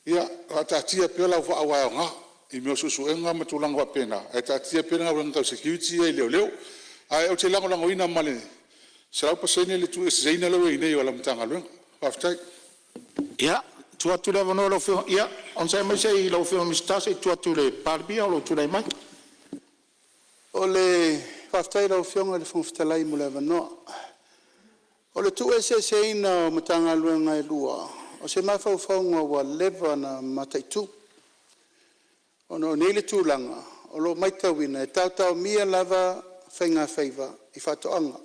ia ata tia pela fa wa nga i me suenga ma tulanga pena e ta tia pena nga security ile leo ai o te lango ina male sa pa sene le tu se ina lo ine yo la mtanga lo aftai ia tu le vono lo fio ia on sai mai sei lo fio Minster sei tu le parbi o lo tu le mai o le faftai lo fionga le fonftalai mo le vano O le tu se ina o matanga luenga e lua. O se mawhauwhaunga wa lewa na mataitu. O no nele tūlanga. O lo maitawina e tautau mia lava whainga whaiva i whatoanga.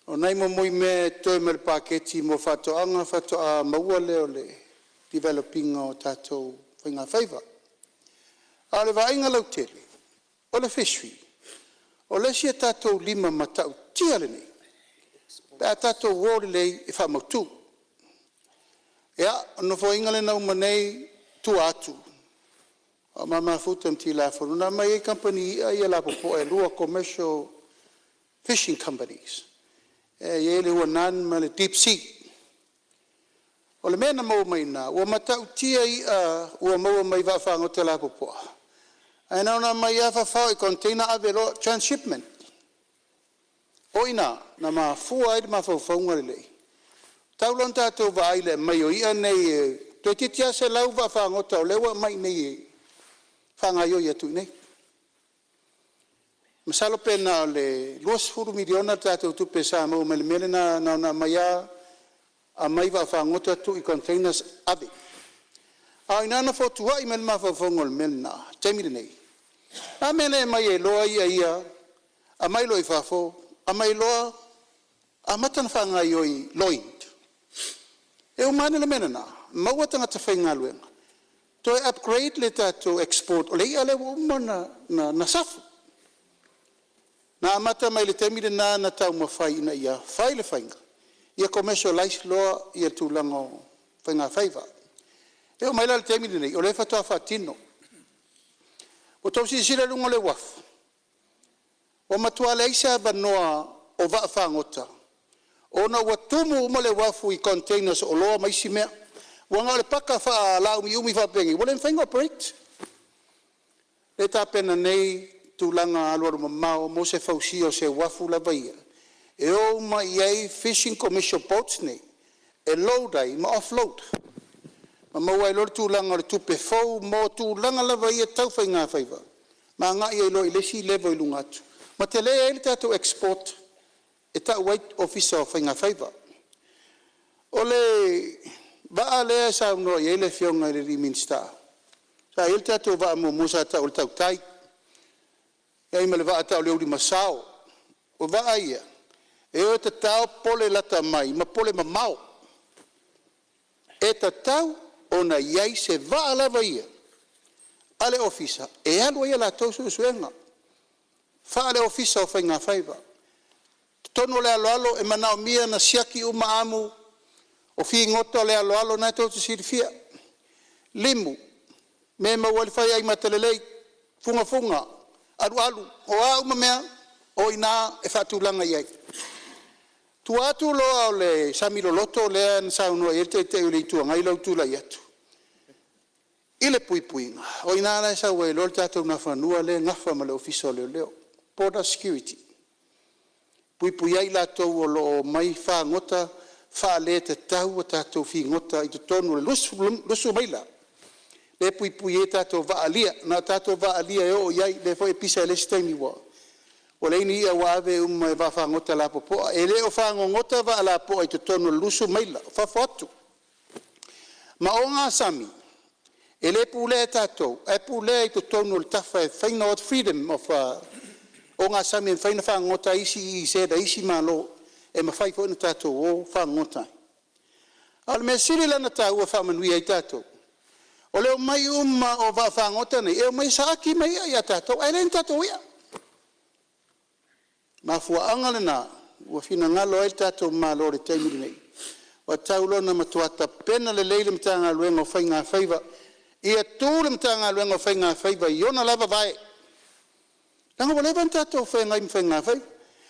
O nei mo moi me toi me le paketi mo whatoanga whatoa maua leo le developing o tātou whainga whaiva. A le vainga lau tele. O le fishery. O le sia tātou lima matau tia le nei. Pea tātou wōre lei e whamautu. Ia, no whainga le nau manei tu atu. O mama futam ti la whanuna mai e company ia la popo e lua commercial fishing companies. E le ua nan ma le deep sea. O le mena mau mai nā, ua matau tia ua mau mai whawhango te la popo. Ai nauna mai a whawhau i container ave lo transshipment. Oina, na ma fua ai ma whawhaunga lei. Taulon tātou wa aile mai o ia nei, toi titia se lau whawhango tau lewa mai nei whangai o ia tui nei. Masalo pena le 2 miliona tātou tupe sa mau mele mele na mai a mai whawhango tau i containers ave. Ai nana fotua i mele ma whawhango le mele na, taimire nei. Na mele mai e loa ia, a mai loi whafo, a mai loa, a matana whangai oi loint. E umane le mena na, maua tangata whainga luenga. Toi upgrade le tātou export, o le ia le uma na safu. Na amata mai le temire na tau mawhai ina ia, whai le whainga. Ia commercialize loa ia tūlango whainga whaiva. E o mai la le temire nei, o le whatoa whatino. O tau si sira lungo le wafu. O matua le isa banoa o vaa whangota. O na watumu umale wafu i containers o loa maisi mea. Wanga le paka wha la umi whapengi. Wale mwhainga operate. Le tā pena nei tūlanga aluaru mamao mo se whausi o se wafu la vaia. E o ma iei fishing commercial boats nei. E load ai ma offload. Ma maua e lor tūlanga le tupe fau mo tūlanga la vaia tau whainga whaiva. Ma ngā i lo i lesi levo i lungatu. Ma te lea ele tātou export e ta white officer o whainga whaiva. O le vaa lea sa unua i ele whionga i le Riminsta. Sa ele tātou vaa mo musa tau le tau tai. Ia ima le vaa tau leo di masao. O vaa ia. E o te tau pole lata mai, ma pole mamao. E ta tau o na iai se vaa lava ia. Ale officer. E alua ia la tau suenga. Fa le ofisa o whainga whaiva. Tono le alo e manao mia na siaki uma amu o whi ngota le alo na tau te sirifia. Limu. Me mawali whai ai matalelei. Funga. Alu. O a uma mea. O ina e whatulanga iai. Tu atu loa o le samiro loto lea na saunua i te ule i tua ngai lau tula i atu. Ile puipuinga. O ina na sa wei lor tātou na whanua le ngafa ma le ofisa o leo. Border security. Pui ai la tau o lo mai whangota, whaale te tau o tātou whingota i te tonu le lusu maila. Le pui e tātou vaalia, na tātou vaalia e o iai, le fo e pisa e le steini wa. O le ini ia wawe e wa whangota la popoa. E le o whangongota wa la poa i te tonu le lusu maila, whafoatu. Ma o ngā sami, e le pule e tātou, e pule i te tonu le tawha e whaina o freedom of o ngā sami e whaina whangota isi i seda isi malo e mawhai fo ina tātou o whangota. Ale mea siri lana tāu a whamanui ai tātou. O leo mai o whangota nei, e o mai saaki mai ai a tātou, ai len tātou ia. Ma fua angale nā, ua whina ngalo ai tātou malo re teimiri nei. Wa taulo na matuata pena le leile mtanga luenga o whainga whaiva. Ia tūle mtanga luenga o whainga whaiva, i ona lava vai. Nanga wale van tātou whainga i mwhainga whaiva.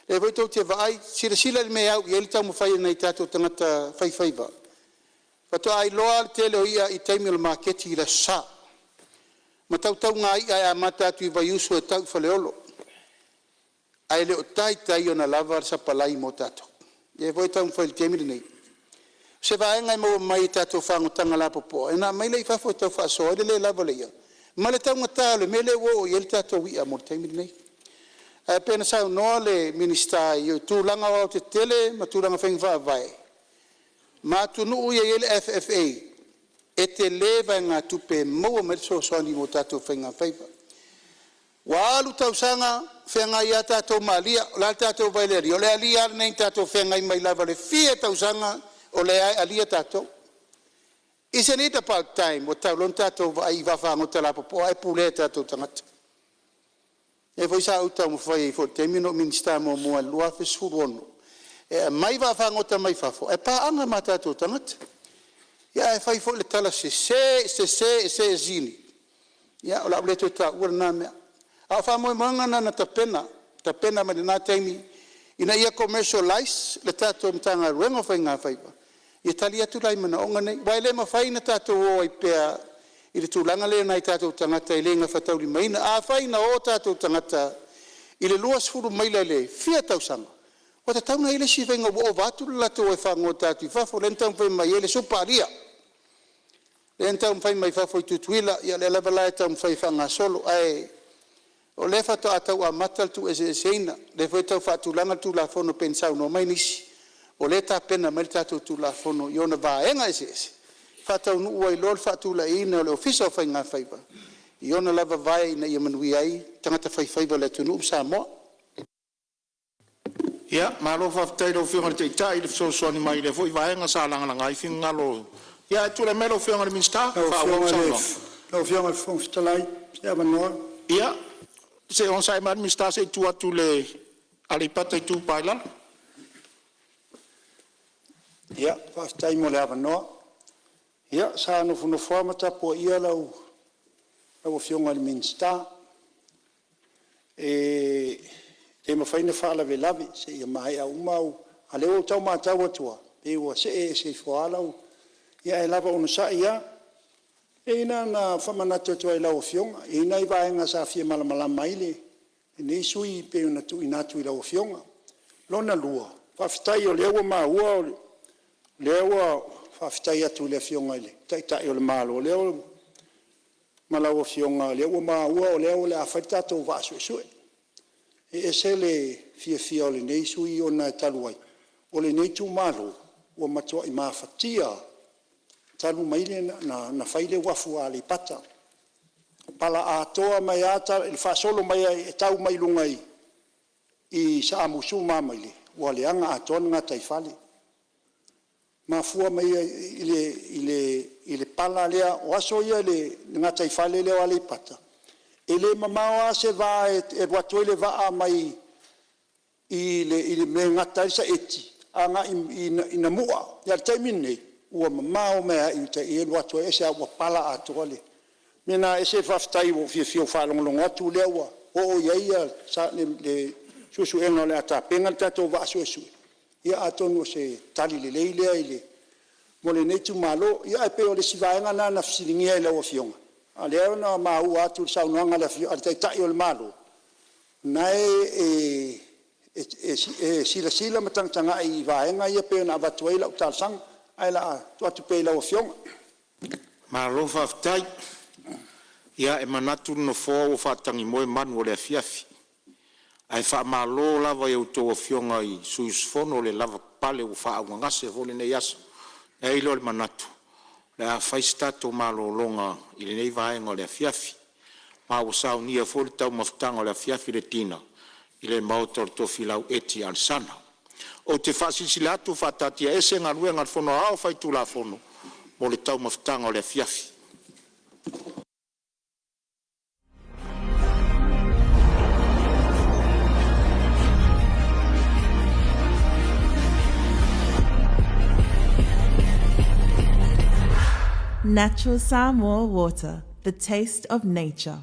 Le vai tau te vai, sila le mea au, i ele tau mwhai nei tātou tangata whaiva. Fato ai loa le tele o ia i teimi o le maketi i la sa. Ma tau ngā i ai a matatu i vai usu e tau whaleolo. Ai le o tai o na lava sa palai mo tātou. Ia vai tau mwhai le teimi nei. Se vai ngai mo mai tātou whangotanga la popo. E nā mai lei whafo tau whaasoa, ele le lava le ia. Ma le tau ngata le mele wo i ele tātou i a mo teimi nei. Ai pena sa no le minista yo tūlanga o te tele ma tūlanga whainga vai. Ma tunu ia ele FFA e te lewa ngā tupe maua me so soani mo tātou whainga whaipa. Wa alu tausanga whenga ia tātou malia, o la tātou vaileri, o le alia nei tātou whenga i mai lava le fia tausanga o le ai alia tātou. Isn't it about time o tau lon tātou ai wawhango te lapopo ai pule tātou tangata. E foi sa uta mo fai fo termino minista mo mo lua fe surono. E mai wawhango te mai fafo, e pa anga ma tātou tangata. Ia e fai fo le tala se zini. Ia o la ule to ta ura na mea. A wha moe mangana na tapena ma na taimi, ina ia commercialize le tātou mtanga ruenga whai ngā whaipa. Ia tali atu lai mana onga nei, wai le ma whai na tātou o ai pēa, i le tūlanga le nai tātou tangata i le ngā whatauri maina, a whai na o tātou tangata, i le luas furu maila le, fia tausanga. Wa ta tauna i le si whainga o vātu le lato e whango tātou i whafo, le ntau whai mai e le soparia. Le ntau whai mai whafo i tutuila, ia le lavala e tau whai whanga solo, ai, o le fato atau a matal tu eseina le foi tau fatu langa tu la fono pensau no mai nisi o le ta pena mai tatu tu la fono yona vaenga ese fatu no oi lol fatu la ina le ofisa fa nga faiba yona lava vai na yemanui ai tangata faiba le tunu sa mo Ia, malo whaftai lo whionga te tai le so so ni mai le foi vaenga sa langa langa I finga lo. Ia tu le melo whionga le minsta fa o sa no. Lo fianga fonstalai se avanoa. Ia, se on sai man minsta se tu atu le alipata tu paila. Ia, whaftai mo le avanoa. Ia, sa no funo formata po ia lau fianga le minsta. E ma faina fala ve lavi se ia mai au mau a leo tau matau atua pe ua se foala ia e lava ona sa ia e ina na whamanatu atua i lau fionga e ina i vaenga sa fia malamala maile e nei sui pe una tu inatu i lau fionga lona lua whawhitai o lewa maua o lewa whawhitai atu le fionga ile tai o le malo lewa malau fionga lewa maua o lewa le awhaitato vasu e sue e se le fia o le nei sui o na taluai. O le nei tu malo, o matua i mafatia, talu maile na faile wafu a le pata. Pala a toa mai ata, il fa solo mai e tau mai lungai i sa amusu mamaile, o le anga a toa nga taifale. Ma fua mai ile pala lea, o aso ia le nga taifale leo a le pata. Ele mamao se va e watoile va mai ile me ngata sa eti anga ina mua ya taimine o mamao me i te e wato e sa wa pala atole mena ese faftai o fio fa long atu lewa o ia sa le susu eno le ata penga tato va susu ia atonu se tali le ile mo le netu malo ia pe o le sivaenga na fsilingia le o fionga Aleo na mau atu sa unanga la fio altai tai o le malo. Nai sila matangtanga i vaenga ia pe na batuela utalsang ai la tu pe la ofiong. Malo whaftai. Ia e manatu no fo o whatangi moe manu o le afiafi. Ai wha malo lava i uto o fionga i suisfono le lava pale o wha ngase vole ne yaso. E ilo le manatu. Le a whaistato malo longa i le nei vaenga o le afiafi. Ma o sao nia foli tau maftanga o le afiafi le tina i le mautor tofi lau eti al sana. O te whasisilatu whatatia ese ngarue ngar fono ao whaitu la fono mo le tau maftanga o le afiafi. Natural Samoa water, the taste of nature.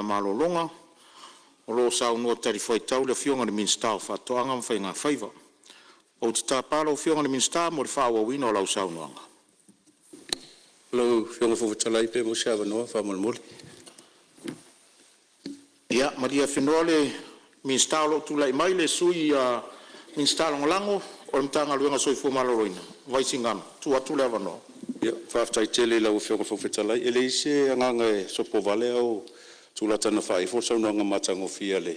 Malolonga o lo saunua tarifaitau le fionga le minsta o whatoanga ma whainga whaiva. O te tāpala o fionga le minsta mo le whaawawina o lau saunuanga. Lo fionga fufutalai pe mo sia vanoa whamolmoli. Ia, maria whenua le minsta o lo tulai mai le sui a minsta langolango o le mtanga luenga soifu maloroina. Vaisingam, tu atu le avanoa. Ia, whaftai tele lau fionga fufutalai. Ele ise anganga e sopo vale au tulatana whai fo saunuanga matango fia le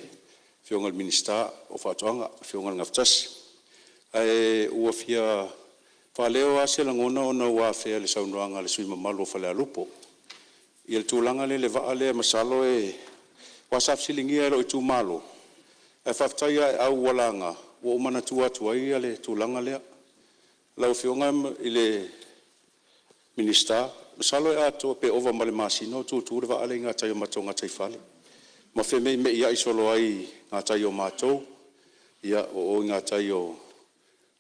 fionga le minsta o whatoanga, fionga ngaftasi. Ai ua fia whaleo ase langona o na ua fea le saunuanga le sui mamalo whale alupo. I le tūlanga le vaa le masalo e wasaf silingia ero i tū malo. E whaftaia e au walanga, ua umana tua tuai le tūlanga lea. Lau fionga i le minista, masalo e ato pe ova male masino, tūtūre vaa le ngā taio matou ngā taifale. Ma wheme me ia isolo ai ngā taio matou, ia o ngā taio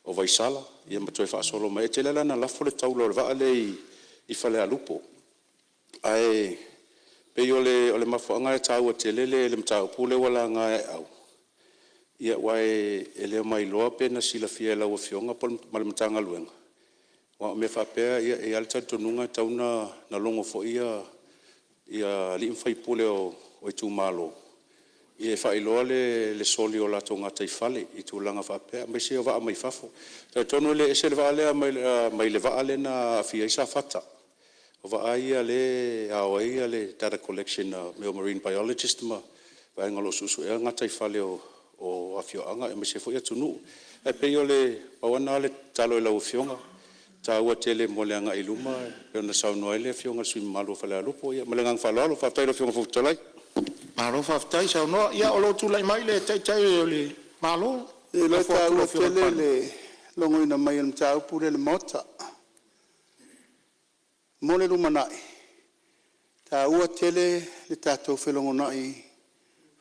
o vaisala, ia matoi whaasolo mai. E te lela na lafo le taulo le vaa le i whale alupo. Ai, pe o le mafuanga e tau a te lele, le mtau pule wala ngā e au. Ia wai e leo mai loa pe na sila fia lau a fionga pol malamatanga luenga. Wa me whapea ia e alta tonunga tauna na longo fo ia li mwhai pule o i tū malo. Ia e whailoa le soli o lato ngā taifale i tūlanga whapea. Mai se o waa mai fafo. Tau tonu le ese le waa lea mai le waa le na fia isa fata. O waa ia le awa ia le data collection me o marine biologist ma wa ngalo susu e ngā taifale o afioanga e mai se fo ia tunu. E peo le pawana le talo e lau fionga. Ta ua tele mo le anga iluma pe na saunua le fionga sui malo fale alupo ia ma le ngang falalo whaptairo fionga futalai. Maro whaftai sau noa, ia o lo tūlai mai le teitai o le malo. E lo tāua tele le longoina mai al mtau pure le mota. Mole lumanai. Tāua tele le tātou whelongonai.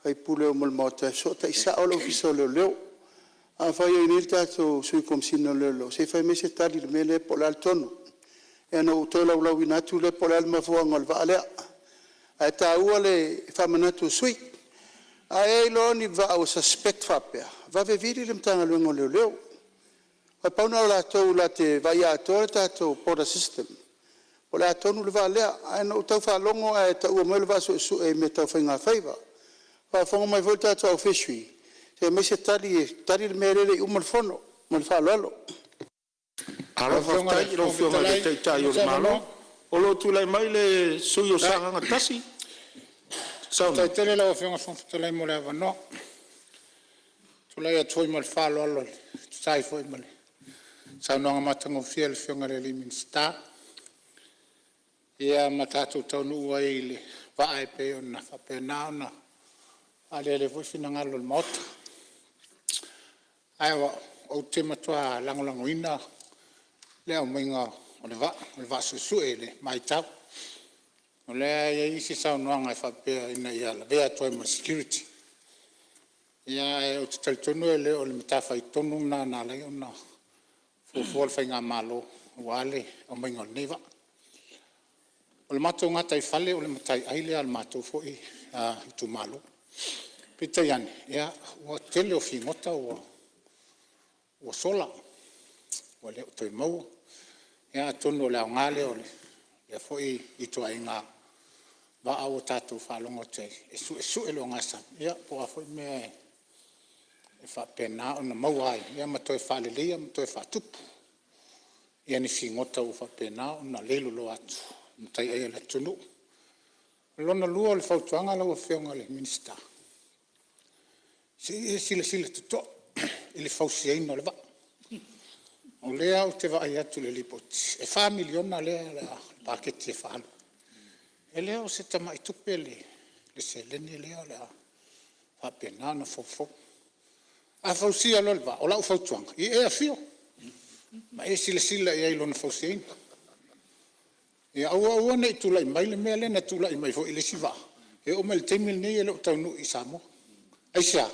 Whai pule o mole mota. So ta isa o lo fiso leo leo. A whai o inil tātou sui komsino leo leo. Se whai mese tali le mele po lal tonu. E ana utoi lau lau inatu le po lal mafuanga al vaalea. Ai tāua le whamanatu sui. Ai lo ni va o suspect whapea. Va veviri le mtanga luengo leo leo. Ai pauna la tau la te vai a tōre tātou border system. O le atonu le vaalea. Ai no tau whalongo ai tau mo le vaso su e me tau whainga whaiva. Wa whango mai vol tātou au fishui. Se me se tali le merere i umal fono. Mal whalalo. Alo whaftai, lo whionga le teitai o le malo. O lo tūlai mai le sui o sanganga tasi. Tai tele lau whionga whangfutalai mo le avanoa. Tulai a tui mal whalo alo le. Tai fwoi male. Saunoanga matango fia le whionga le li minsta. Ia matatu taunu ua i le vae pe o na whape nao na. Ale le fwifina ngalo le mota. Aiwa, o te matua langolango ina. Lea o mainga o le va susu e le mai tau. O lea ia isi saunoanga e whapea ina ia la vea toi ma security. Ia e o te talitonu e le o le matawhai tonu na lai o na fuafual whai ngā malo o ale o mainga o le neva. O le matou ngata i whale o le matai aile al matou fo i tu malo. Pita iane, ia o tele o fingota o sola. O le o toi mau. Ia tonu o le aongale o le. Ia fo i toa i ngā va au tātou whalongo te e su e lo ngasa. Ia po a fo i mea e whapena o na mau ai. Ia matoi whalelia, matoi whatupu. Ia ni fingota o whapena o na lelo lo atu. Mtai ai ala tunu. Lona lua o le whautuanga lau a whionga le minista. Sila tuto. I le whausiaina o le va. O lea o te vai atu le lipoti. E wha miliona lea le paketi e whaalo. E lea o se tama i tupe le selene lea le whapena na fofo. A whausia lo le va. O lau whautuanga. I e a whio. Ma e sila i ailo na whausiaina. E aua nei tula i mai le mea lena tula i mai fo i le siva. E o mai teimil nei e leo taunu i Samoa. Aisia,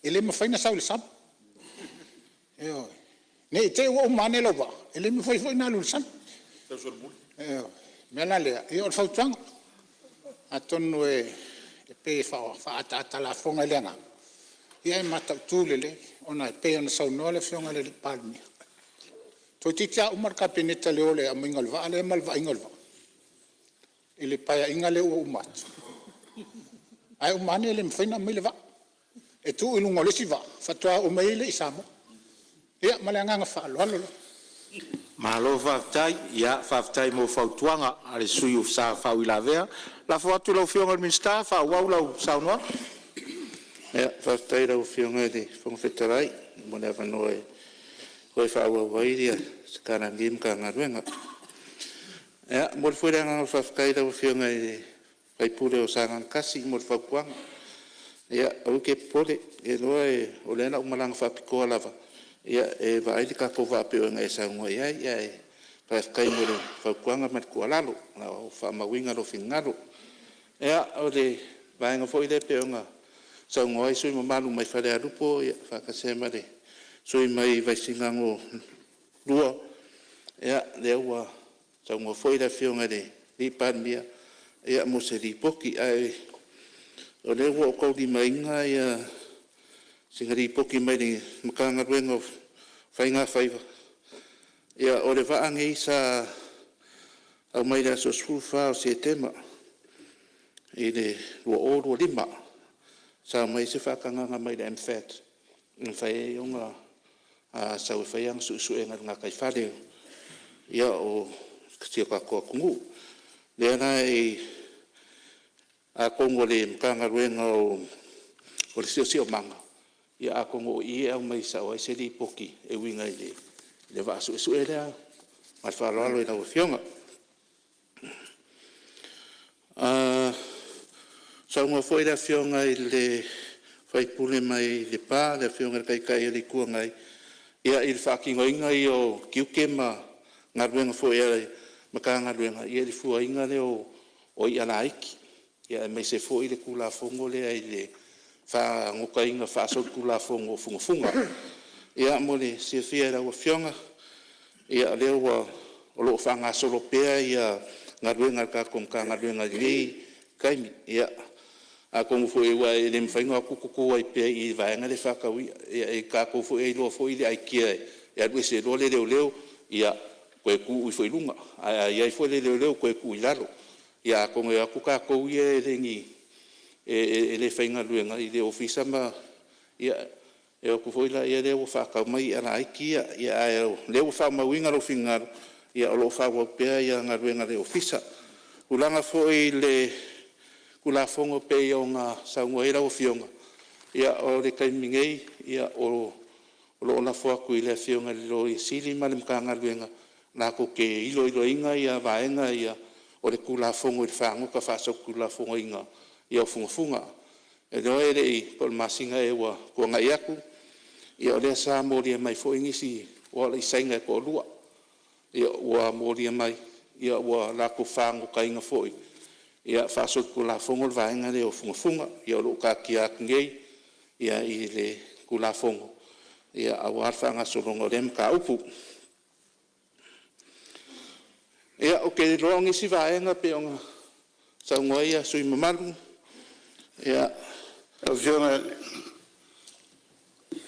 e le mawhaina sau le Samoa. E oi. Nei te ua o mane lau wa. E le mawhai fo i nā lule Samoa. E oi. Mea la lea. E o le whautuanga. A tonu e le pe fa ata la fonga le nga ia mata tulele ona pe ona sauno le fonga le palmi to titia umar ka peneta le ole amingal va le mal va ingol va ile pa inga le umat ai umane le mfina mile va e tu ilungo le siva fatwa o meile isamo ia malanga fa lo Malo whaftai, ia whaftai mo whautuanga, ale sui sa whau ila vea. La whatu lau whionga al minsta, whau wau lau saunua. Ia, whaftai rau whionga de whangwhetarai, mone whanua e hoi whau wairia, sakana ngim ka ngaruenga. Ia, mor whairanga whaftai rau whionga e waipure o sangan kasi, mor whaukuanga. Ia, au ke pole, e loa e olena umalanga whapikoa lava. Ia e vai ka ko va pe nga esa ngo ia ia pa kai mo fa kuanga mat ko lalo na fa ma winga ro fingaro ia o de vai nga foi de pe nga sa ngo ai sui mo malu mai fa de rupo ia fa ka se ma de sui mai vai singa ngo lua ia de wa sa ngo foi de fe nga de ni pan mia ia mo se di poki ai o de wo ko di mai nga ia singari poki mai ni makanga wengo fainga faiva ia ore vaangi sa au mai da so sufa o se tema ile o lima sa mai se fakanga mai da mfat fai onga a sa fai ang su enga nga kai fale ia o se ka ko kungu le na e a kongo le makanga wengo o le sio manga ia ako ngo ia au mai sa o se li poki e winga le va su era ma fa lo ina fionga sa ngo foi da fionga le fai pule mai le pa le fionga kai kai le ku ngai ia il fa ki ngoinga o kiukema ngaruenga foi era maka ngaruenga ia le fu inga le o ia laiki ia mai se foi le kula fongo le ai le fa ngoka inga fa so kula fongo funga ia mole se fiera o fionga ia le o lo fa nga solo pe ia ngaruenga ka kom ka ngaruenga li kai ia a kom foi wa le mfainga ku ai pe i va nga le fa ka wi e ka ko foi lo foi le ai kia ia du se lo le ia ko ku foi lunga ia foi le ko ku ilalo ia ko nga ku ka ko ie le ngi le fainga luenga i le ofisa ma ia e o ku foi la ia le o fa ka mai ana ikia ia le o fa ma winga ro fingar ia o lo fa wo pe ia nga luenga le ofisa ulanga foi le kula fongo pe ia nga sa ngoira o fionga ia o le kai mingei ia o lo na fo ku ile fionga lo i sili ma le mkanga luenga na ko ke ilo inga ia vaenga ia o le kula fongo i fa ngo ka fa so kula fongo inga ia funga e no ere i pol masinga e wa ko nga iaku ia le sa mori mai fo ingisi o le sainga ko lua ia wa mori mai ia wa la ko fango kainga foi ia fa so ko la fongo va nga le o funga ia lo ka kia ngei ia i le ko la fongo ia awar fa nga so longo dem ka upu ia o ke lo ngisi va nga pe nga sa ngoia sui mamalu ia Fionga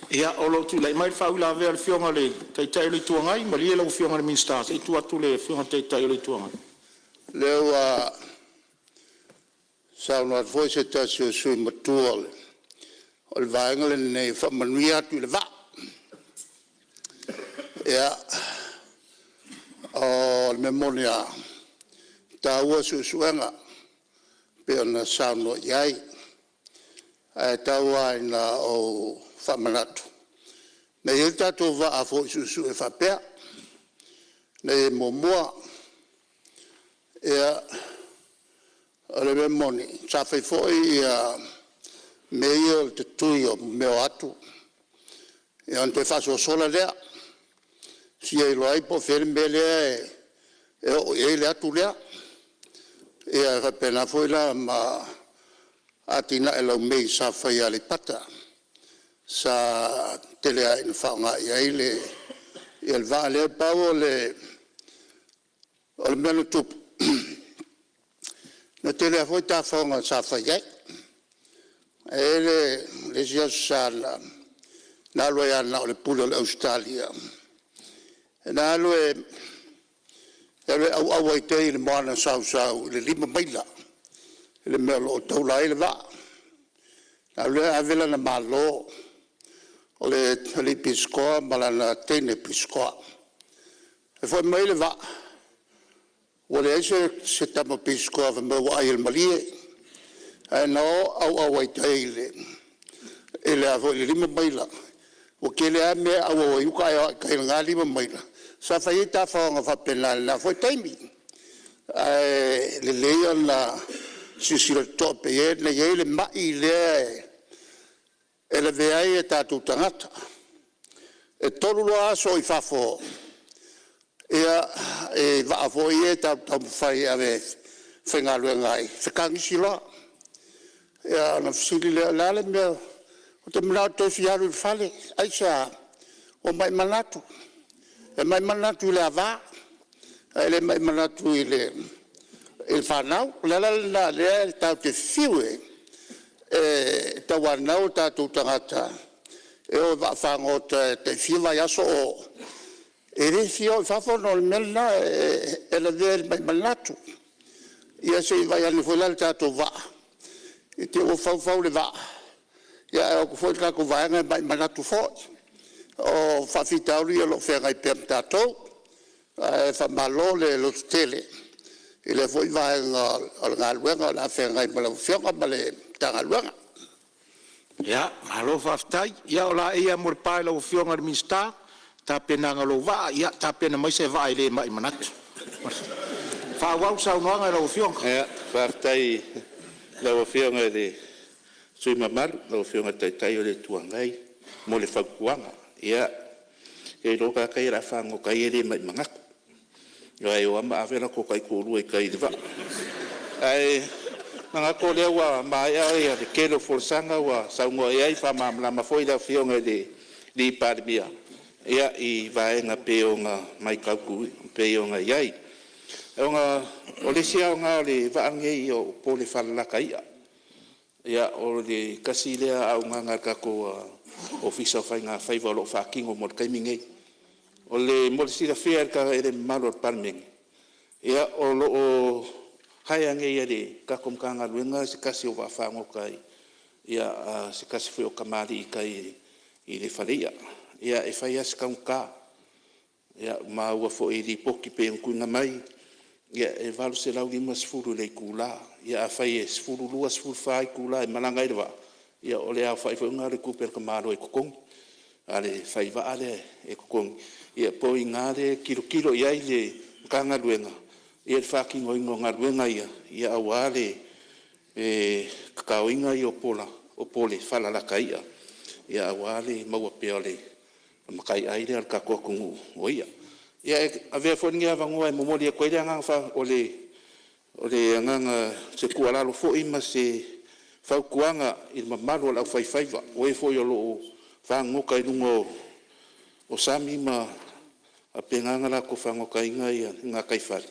ia o lo tu lai mai whau la vea le whionga le tai tai le tuangai ma lia lau whionga le ministers e tu atu le whionga tai tai le tuangai leo a sauna voice tasi o sui matua le o le vaenga le nei whamanui atu le va ia o le memonia ta ua suenga pe ona sauna iai ai taua ina o whamanatu. Na i tatou wa a fo susu e whapea, na i momoa, ea ole me moni, sa whai foi mei o te tui o meo atu, ea an te whaso sola lea, si e loai po where me lea e o e le atu lea, ea whapena foi la ma atina e lau mei sa whai ale pata, sa tele ai na whaonga i aile, i al vaa lea pao le menu tupu. Na tele a foi ta whaonga sa whai ai, le sia sala na lo ya na le pulo le Australia na lo au ai te le mana sau le lima maila le melo tau la le va na lo avela na malo o le pisco mala na tene pisco e foi mai le va o le se tamo pisco va mo ai il malie no au ai te ele avo le lima maila o ke le ame au yu ka nga lima maila sa fa ita fa nga fa penal na foi taimi le le la si le top e le mai le ele ve ai ta tu tangata e tolu lo aso I fafo e va a voi ta fai ave fenga lo ngai fekangi sila ya na fsili la le me o te mna to fi alu fale aisha o mai manatu e mai manatu le ava ele mai manatu ile il fanau la le ta te fiwe ta wanau ta tu tangata e o va fango te fiwa ya so e re fio fa no melna e la del malatu ia se vai al folal ta to va e te o fa le va ia o fo ka ko va nga malatu fo o fa fitauri lo fe ga per ta to fa malo le lo tele e le foi va al galwenga la fe ga malo fe ga male ta galwenga Ya, malo faftai, ya ola ia mor pai lo fionga mista, ta penanga lo va, ya ta pena mai se vai le mai manat. Fa wau sa no nga lo fionga. Ya, faftai lo fionga de sui mamar, lo fionga tai o le tuangai, mo le fakuanga. Ya, e lo ka kai ra fango kai le mai mangak. Yo ai o ma avela ko kai ko lu e kai va. Ai nga ko le wa mai ai de kelo forsanga wa sa ngo ai fa ma foi la fionga de di parmia ia I vai nga peo nga mai ka ku peo nga ai nga o le sia nga le va nge o po le fa la kai ia o le kasile au nga ka ko office of nga fa lo fa king o mo kai mingi o le mo si la fier ka e malo parming ia o lo hai ange ia de ka kom kanga luenga se kasi o fa ngo kai ia se kasi foi o kamari kai I le faria ia e fai as ka ia ma ua fo I poki pe ku nga mai ia e valu se lau lima sfuru le kula ia fai e sfuru lua sfuru fai kula e malanga I va ia o le a fai fo nga le ku per kamaro e kokong ale fai va ale e kokong ia po ingare kilo ia le kanga luenga ia faki ngoingo ngaruenga ia awale kakauinga I o pole fala la kaia ia awale maua peole makai aire al kako kungu oia ia ave fonia vango e momoli e koile anga fa ole anga se kuala lo fo ima se fa kuanga I mamalo la fai faiva o e fo yo lo fa ngoka I lungo o sami ma a penganga la ko fa ngoka inga ia nga kai fali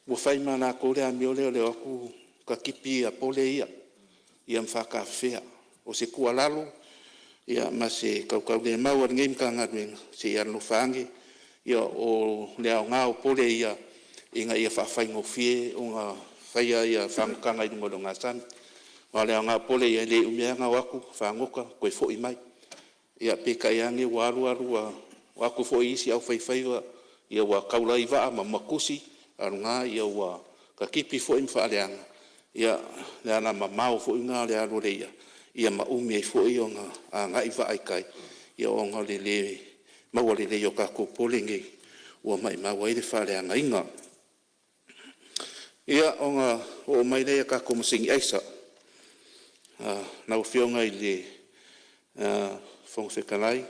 mo fai mana ko le ami ole aku ka kipi a pole ia mfaka fea o se kualalo ia ma se kau le mau ngim ka ngadwen se ia no fangi ia o le nga o pole ia inga ia fa fai ngo fie o nga fai ia fam kanga I ngo nga san o le nga pole ia le umia nga waku fa ngoka ko fo I mai ia pe ka yangi waru waku fo isi au fai ia wa kaula iwa ma makusi arunga ia wa ka kipi fo imfa leanga ia le na mamau fo inga le alo le ia ma umi fo I nga nga iwa ai kai ia o nga le ma wale le yo ka ko polingi wa mai ma wa ile fa leanga inga ia o nga o mai le ka ko musingi aisa na o fionga I le fong se kalai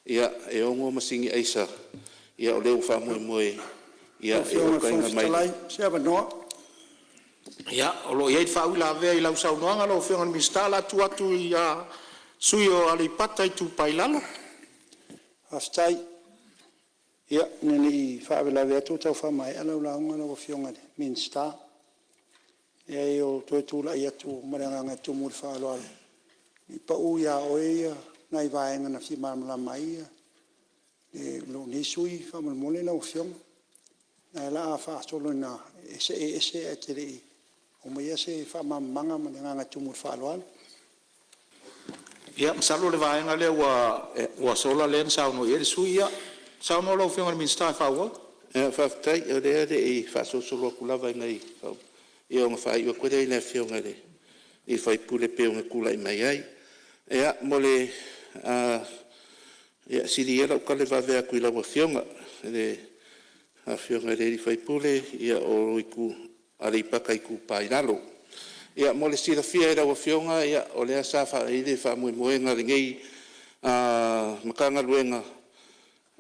ia e o ngo musingi aisa ia o le fa mo ia e o kai mai se ava no Ya, o lo ia fa ula ve I lau sau noanga lo fionga mista la tu atu ia suyo ali pata I tu pailalo. Aftai ia nini fa vela ve tu tau fa mai ala la ngana o fionga minsta ia o tu la ia tu maranga tu mur fa lo I pa u ia o ia ngai vaenga na fi mamla mai e lo ni sui fa mo le na ofiong na la fa solo na ese e tere o mai ese fa mamanga ma nga tumu fa loal Ia, masalo le vaenga le wa sola len sauno e sui ia. Sauno lo fiona minister fa wa. Whaftai, o rea e whasosolo kulawa ngai. I o ngawhai wa koe na whionga le. I whai pule peo ngā kula i mai ai. Ea, mole, siri era o kale wawea kui lawa whionga. A whionga le i whai pule, ia o iku aripaka iku pai nalo. Ia, mole sira whia era wa whionga, ia o lea sa wha eile wha mui moenga ringei, makanga luenga,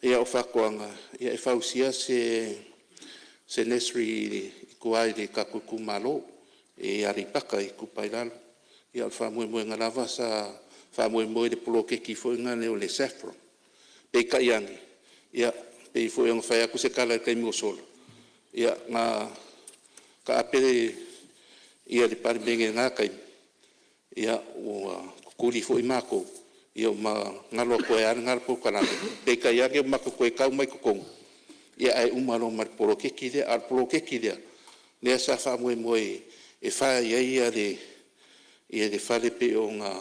ia o whakoanga, ia e whausia se nesri kuai le kakuku malo, e aripaka i kupailalo. Ia o whamue ngā lava sa whamue le polo keki fwinga leo le saffron. Pei kaiangi, ia pei fwinga whai aku se kala kai mosolo. Ia ngā ka apere ia le paribenge ngā kai, ia o kukuri fwoi mako, ia ngalo koe ar ngalo po kalame pe ka ia ke mako koe kau mai kokong ia ai umaro mar polo ke kide ar polo ke kide ne sa fa mo e fa ia de fa le pe onga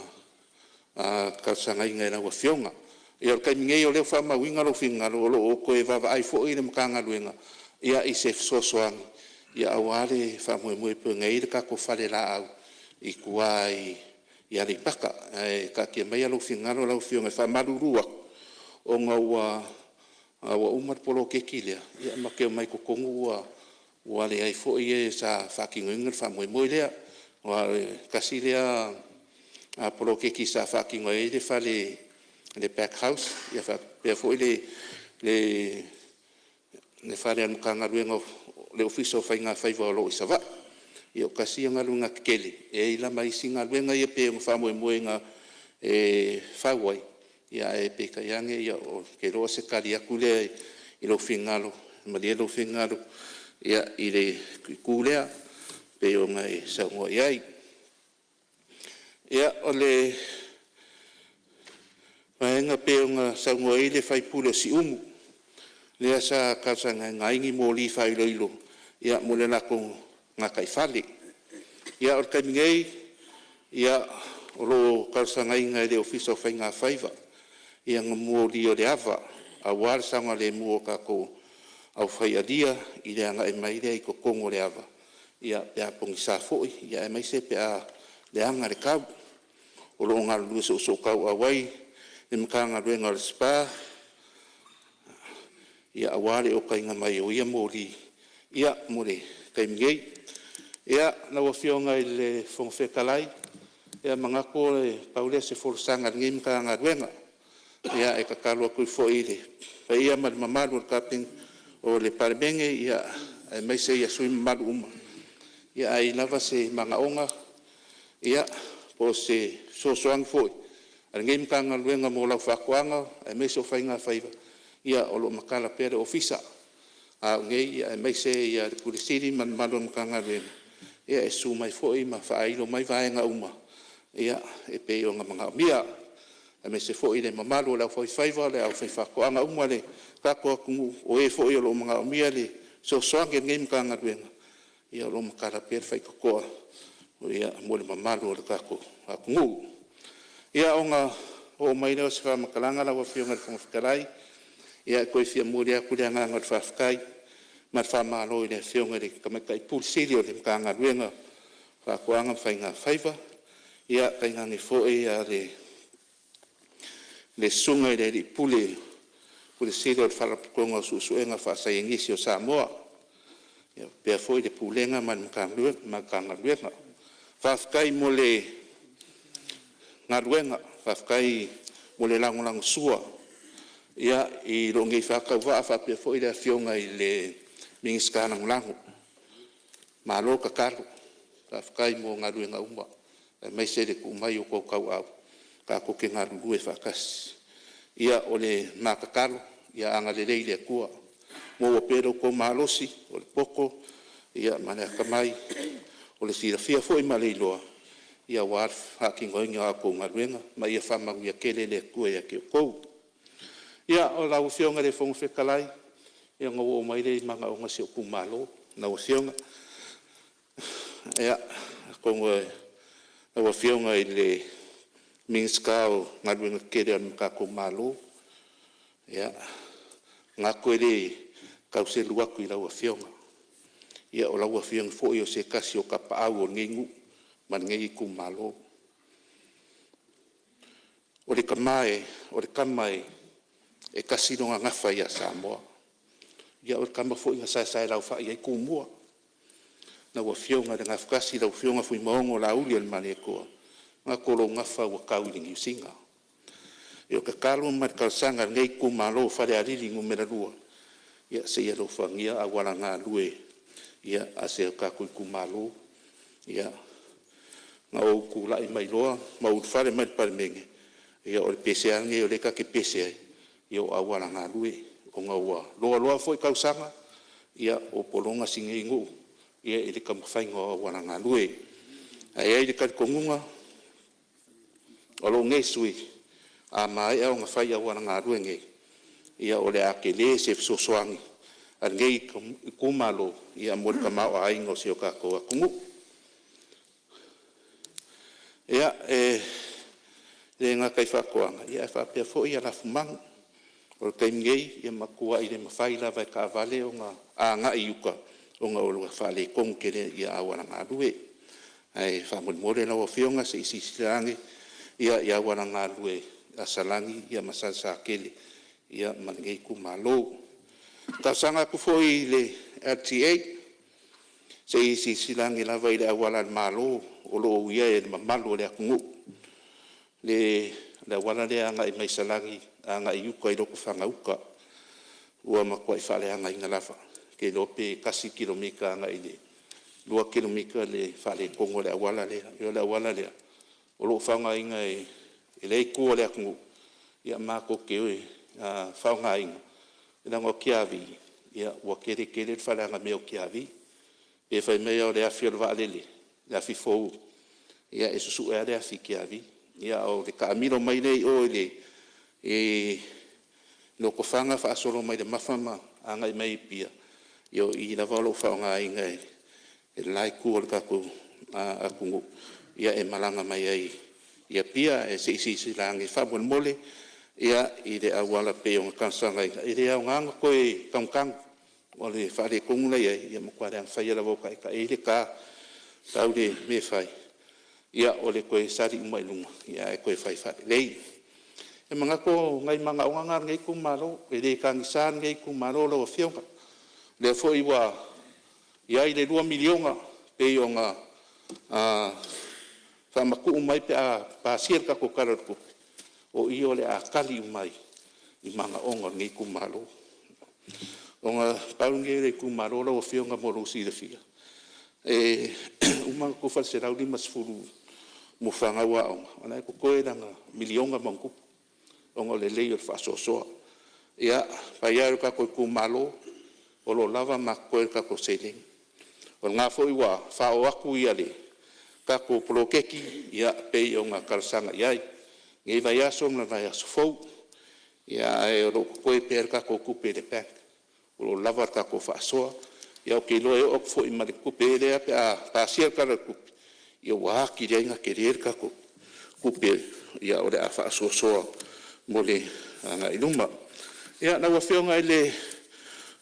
ka sanga inga na wa fionga ia ka minge o le fa ma winga lo finga lo koe va ai fo ina mkanga luenga ia i se so soang ia awale fa mo pe ngai ka ko fa le la au i kuai ia ri paka ka ke mai alo fingaro lau fionga fa marurua o nga wa umar polo ke kilia ia ma ke mai ko kongu wa le ai fo ia sa fucking ngir fa mo lea wa kasilia a polo ke ki sa fucking ai de fa le back house ia fa pe fo le fa le kanga luenga le ofiso fa inga fa lo isava ia kasi nga lunga kele e ila mai singa luenga ia pe mo fa mo nga fa wai ia e pe ka yange ia o ke ro se karia kule i lo fingalo ma le lo fingalo ia i le kulea pe o ngai sa mo ia o le nga pe o nga sa mo i le fai pule si umu le sa ka sa ngai ngi mo li fai lo ilo ia mo le na ko nga kai fali ia o kai ngei ia o lo kalsanga inga le office of nga faiva ia ngamu li o le ava a war sanga le mu ka ko au fai adia i le nga mai le ko kongo le ava ia pe a pong sa foi ia mai se pe a le anga le ka o lo nga lu so ka awai le mkanga le nga spa ia awale o kai nga mai o ia mo li ia mo le kai ngei ia na wa fionga le fong fekalai ia mangako le paule se forsanga ngim ka nga wenga ia e ka kalo ku fo ile pa ia mal mamalu kaping o le parmenge ia e mai se ia sui mal ia ai lava se manga onga ia po se so soang fo ngim ka nga wenga mo la fa kwanga e mai so fainga faiva ia o lo makala pere ofisa a ngei ia mai se ia pulisiri man malon ka nga wenga ia e su mai foi ma fai lo mai vai nga uma ia e pe o nga mga mia a me se foi le mamalo la foi faiva le au fai fa ko nga uma le ka ko o e foi lo mga mia le so soange ngem ka nga wenga ia lo makara per fai ko ia mo le mamalo le ka ko ngu ia o nga o mai no se fa makalanga la wa fionga fo fkarai ia ko fia mo le ku le nga nga fa fkai ma fa malo ile fionga le kama kai pulsilio le kanga luenga fa kuanga fainga faiva ia kainga ni fo ia le sunga ile di pule silio fa konga suenga fa sa ingisio Samoa ia pe fo ile pulenga man kanga luenga fa kai mole ngaluenga fa kai mole langulang sua ia i longi fa ka va fa pe fo ile fionga ile mingis kanang langu malo ka karu ka kai mo ngaru nga umba mai se de ku mai ko kau au ka ko ke ngaru e fakas ia ole makakaru ia anga le leile ku mo pero ko malosi o poko ia mana ka mai ole sira fia foi maleilo ia war hakingoinga ko ngaruenga ma ia famagu ia kele le kua ia ke ko ia o la ufionga le fonga fekalai ia ngo o mai le manga o ngasi ku malo na ufionga ia ko ngo na ufionga ile minskao ngaruenga kele an ka ku malo ia ngako ile kause lua ku ila ufionga ia o la ufionga fo yo se kasi o kapa au o ngingu man ngai ku malo o le kamai e kasino nga ngafa ia Samoa ia o kama fo inga sai lau fa ia ku mua na wa fionga de ngafkasi lau fionga fui maongo la uli al mane ko nga kolo ngafa wa kauling yusinga yo ka kalu mat kalsanga ngai ku malo fa le ali ngu mera lua ia se ia lo fangia awala nga lue ia ase ka ku malo ia nga o ku lai mai loa ma u fare mai par menge ia o pese ange o le ka ke pese ia awala nga lue o nga wa loa foi kausanga ia o polonga singingu ia ile kam faingo awala nga lue ai ile ka kongunga o lo ngesui a mai au nga fai awala nga lue nge ia o le akele se sosoangi al ngei kumalo ia mo ka ma ai ngo se o ka ko kungu ia le nga kai fa koanga ia fa pe fo ia la fumang o kai ngei ia makua ile mafai la vai ka vale o nga a nga iuka o nga o fa le kong kele ia awana nga lue ai fa mo mo le la fionga se isi silangi ia awana nga lue a salangi ia masasa kele ia mangi ku malo ka sanga ku foi le RTA se isi silangi la vai le awana malo o lo ia e mamalo le kungu le wala le anga i mai salangi anga i uka i loko whangauka ua makua i whale anga i ngalafa ke lope kasi kilomika anga i le 2 kilomika le whale kongo le awala lea i le awala lea o lo whanga inga i le kua le kungu ia mako ke oe whanga inga i lango kiavi ia ua kere le whale anga meo kiavi e whai mea o le awhio le waalele le afi fou ia e susu e ale afi kiavi ia o le kaamilo mai nei o le loko whanga whaasolo mai le mawhama angai mai pia io i la valo whaonga inga e lai kua le kako a kungu ia e malanga mai ai ia pia e se isi langi whabuan mole ia i le awala pe o kansanga inga i le au nganga koe kaungkang o le whare kongu nei ai ia mokua reang whaia la voka ika e le ka tau le me whai ia o le koe sari umai lunga ia e koe whai whare lei e mga ko ngai mga ongangar ngai kumaro e le kangisan ngai kumaro lo fionga le fo iwa ia i le 2 milionga pe o nga whamaku umai pe a pasirka ko kararku o i o le a kali umai i mga ongar ngai kumaro o nga paunge le kumaro lo fionga moro si le fia e umang ko fa serau di masfuru mo fanga wa ona ko ko era milionga mangku ongo le lei fa so ia pa ia ka ko malo o lo lava ma ko ka ko seling o nga fo iwa fa o aku ia le ka ko prokeki ia pe o nga kalsanga ia ngai vai aso na vai aso fo ia e ro ko e per ka ko kupe de pek o lo lava ka ko fa so ia o ke lo e o fo i ma de kupe le pa sia ka ku ia wa ki re nga querer ka ko kupe ia o le fa so mole nga iluma ia na wa fionga ile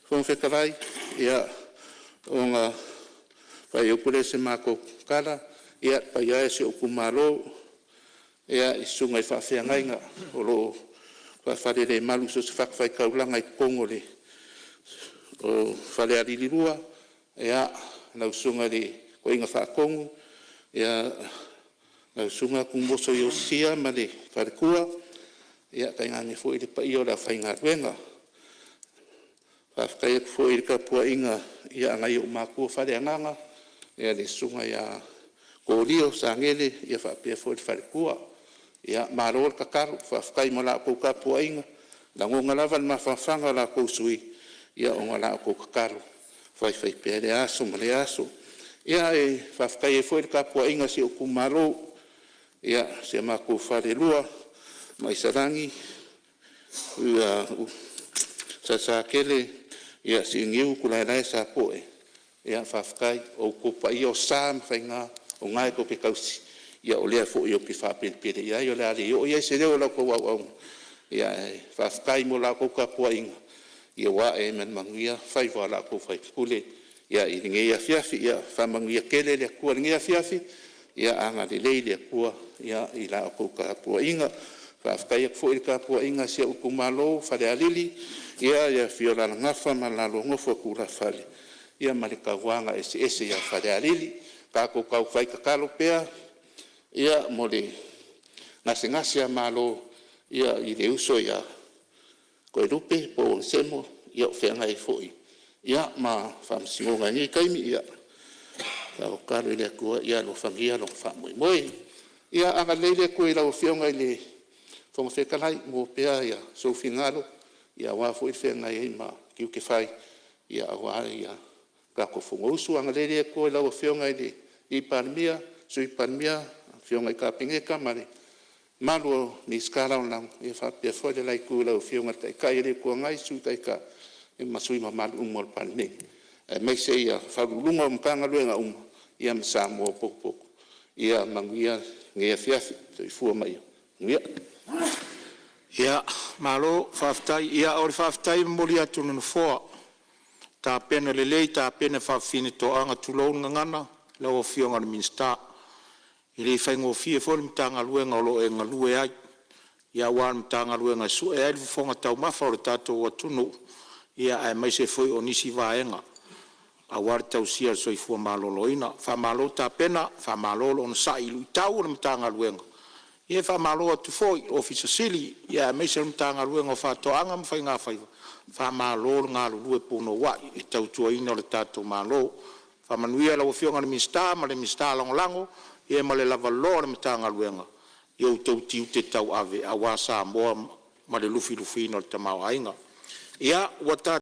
fon fekarai ia onga pa yo pure se mako kala ia pa ia se o kumaro ia isunga fa fianga nga o lo fa fare le malu so fa fa kaulanga i kongole o fale ali lirua ia na usunga le ko inga fa kongu ia na usunga kumboso yo sia male farkua ia kai ngani fo i pa io la fainga wenga fa kai fo i ka po inga ia ngai o maku fale nganga ia le sunga ia ko rio sangele ia fa pe fo farkua ia marol ka karu fa kai mala ko ka po inga la ngonga lava ma fa fanga la ko sui ia o ngala ko ka karu fai pe le aso male aso ia e fa kai fo i ka po inga si o kumaro ia se mako whare lua, mai sarangi, ia sa kele, ia si ngiu kulai nai sa poe, ia whawhkai o kupa i o sām whainga o ngai ko ke kausi, ia o lea fo i o ki whapere, ia i o lea reo, ia se reo lau ko wau au, ia whawhkai mo lau ko ka pua inga, ia wa e man manguia, whaiwa lau ko whai pule, ia i nge ia fiafi, ia whamanguia kele lea kua nge ia fiafi, ia anga le lei lea kua, ia i lau ko ka pua inga, whawhkai ak fo i ka pua inga sia uku malo, whare alili, ia fiola ngafa malalo ngofo kula fale, ia malika wanga ese ia whare alili, ka ko kau whai kakalo pea, ia mole ngase malo, ia i le uso ia koe rupe po semo, ia o whenga e foi, ia ma whamsingonga ngi kaimi, ia o karo ile kua, ia lo whangia lo whamoi moi, ia anga leile koe lau whionga ile whonga whekalai mo pea ia sofi ngaro, ia wafo i whenga e ma kiu ke whai, ia aware ia kako whonga usu, anga leile koe lau whionga ile i parimia, so i parimia, whionga i ka pingeka mare, malu ni skala lang e fa pe fo de lai ku la fiunga tai kai le ku ngai su tai ka e masui ma mal umol pan ne e me se ia fa lunga mkanga luenga ia msa mo pok ia mangia nge fiaf to fu mai ia malo faftai ia or faftai molia tunun fo ta pena le ta pena fa finito anga tulo ngana lo fiunga minsta ili whaingo fie fo mtanga luenga lo e ngalue ai ia wan mtanga luenga su e ai fonga tau mafa o tato wa tunu ia ai mai se foi onisi vaenga a war tau sia so i fu maloloina fa malo ta pena fa malolo on sa ilu tau o mtanga luenga ia fa malo tu foi officer sili ia mai se mtanga luenga fa to anga mfainga fa malo ngalu lue puno wa i tau tuaina o tato malo fa manuia la ofionga le mista lango ia male lava lo le matanga luenga ia tau tiu te tau ave a wasa mo ma le lufi no te mau ainga ia wata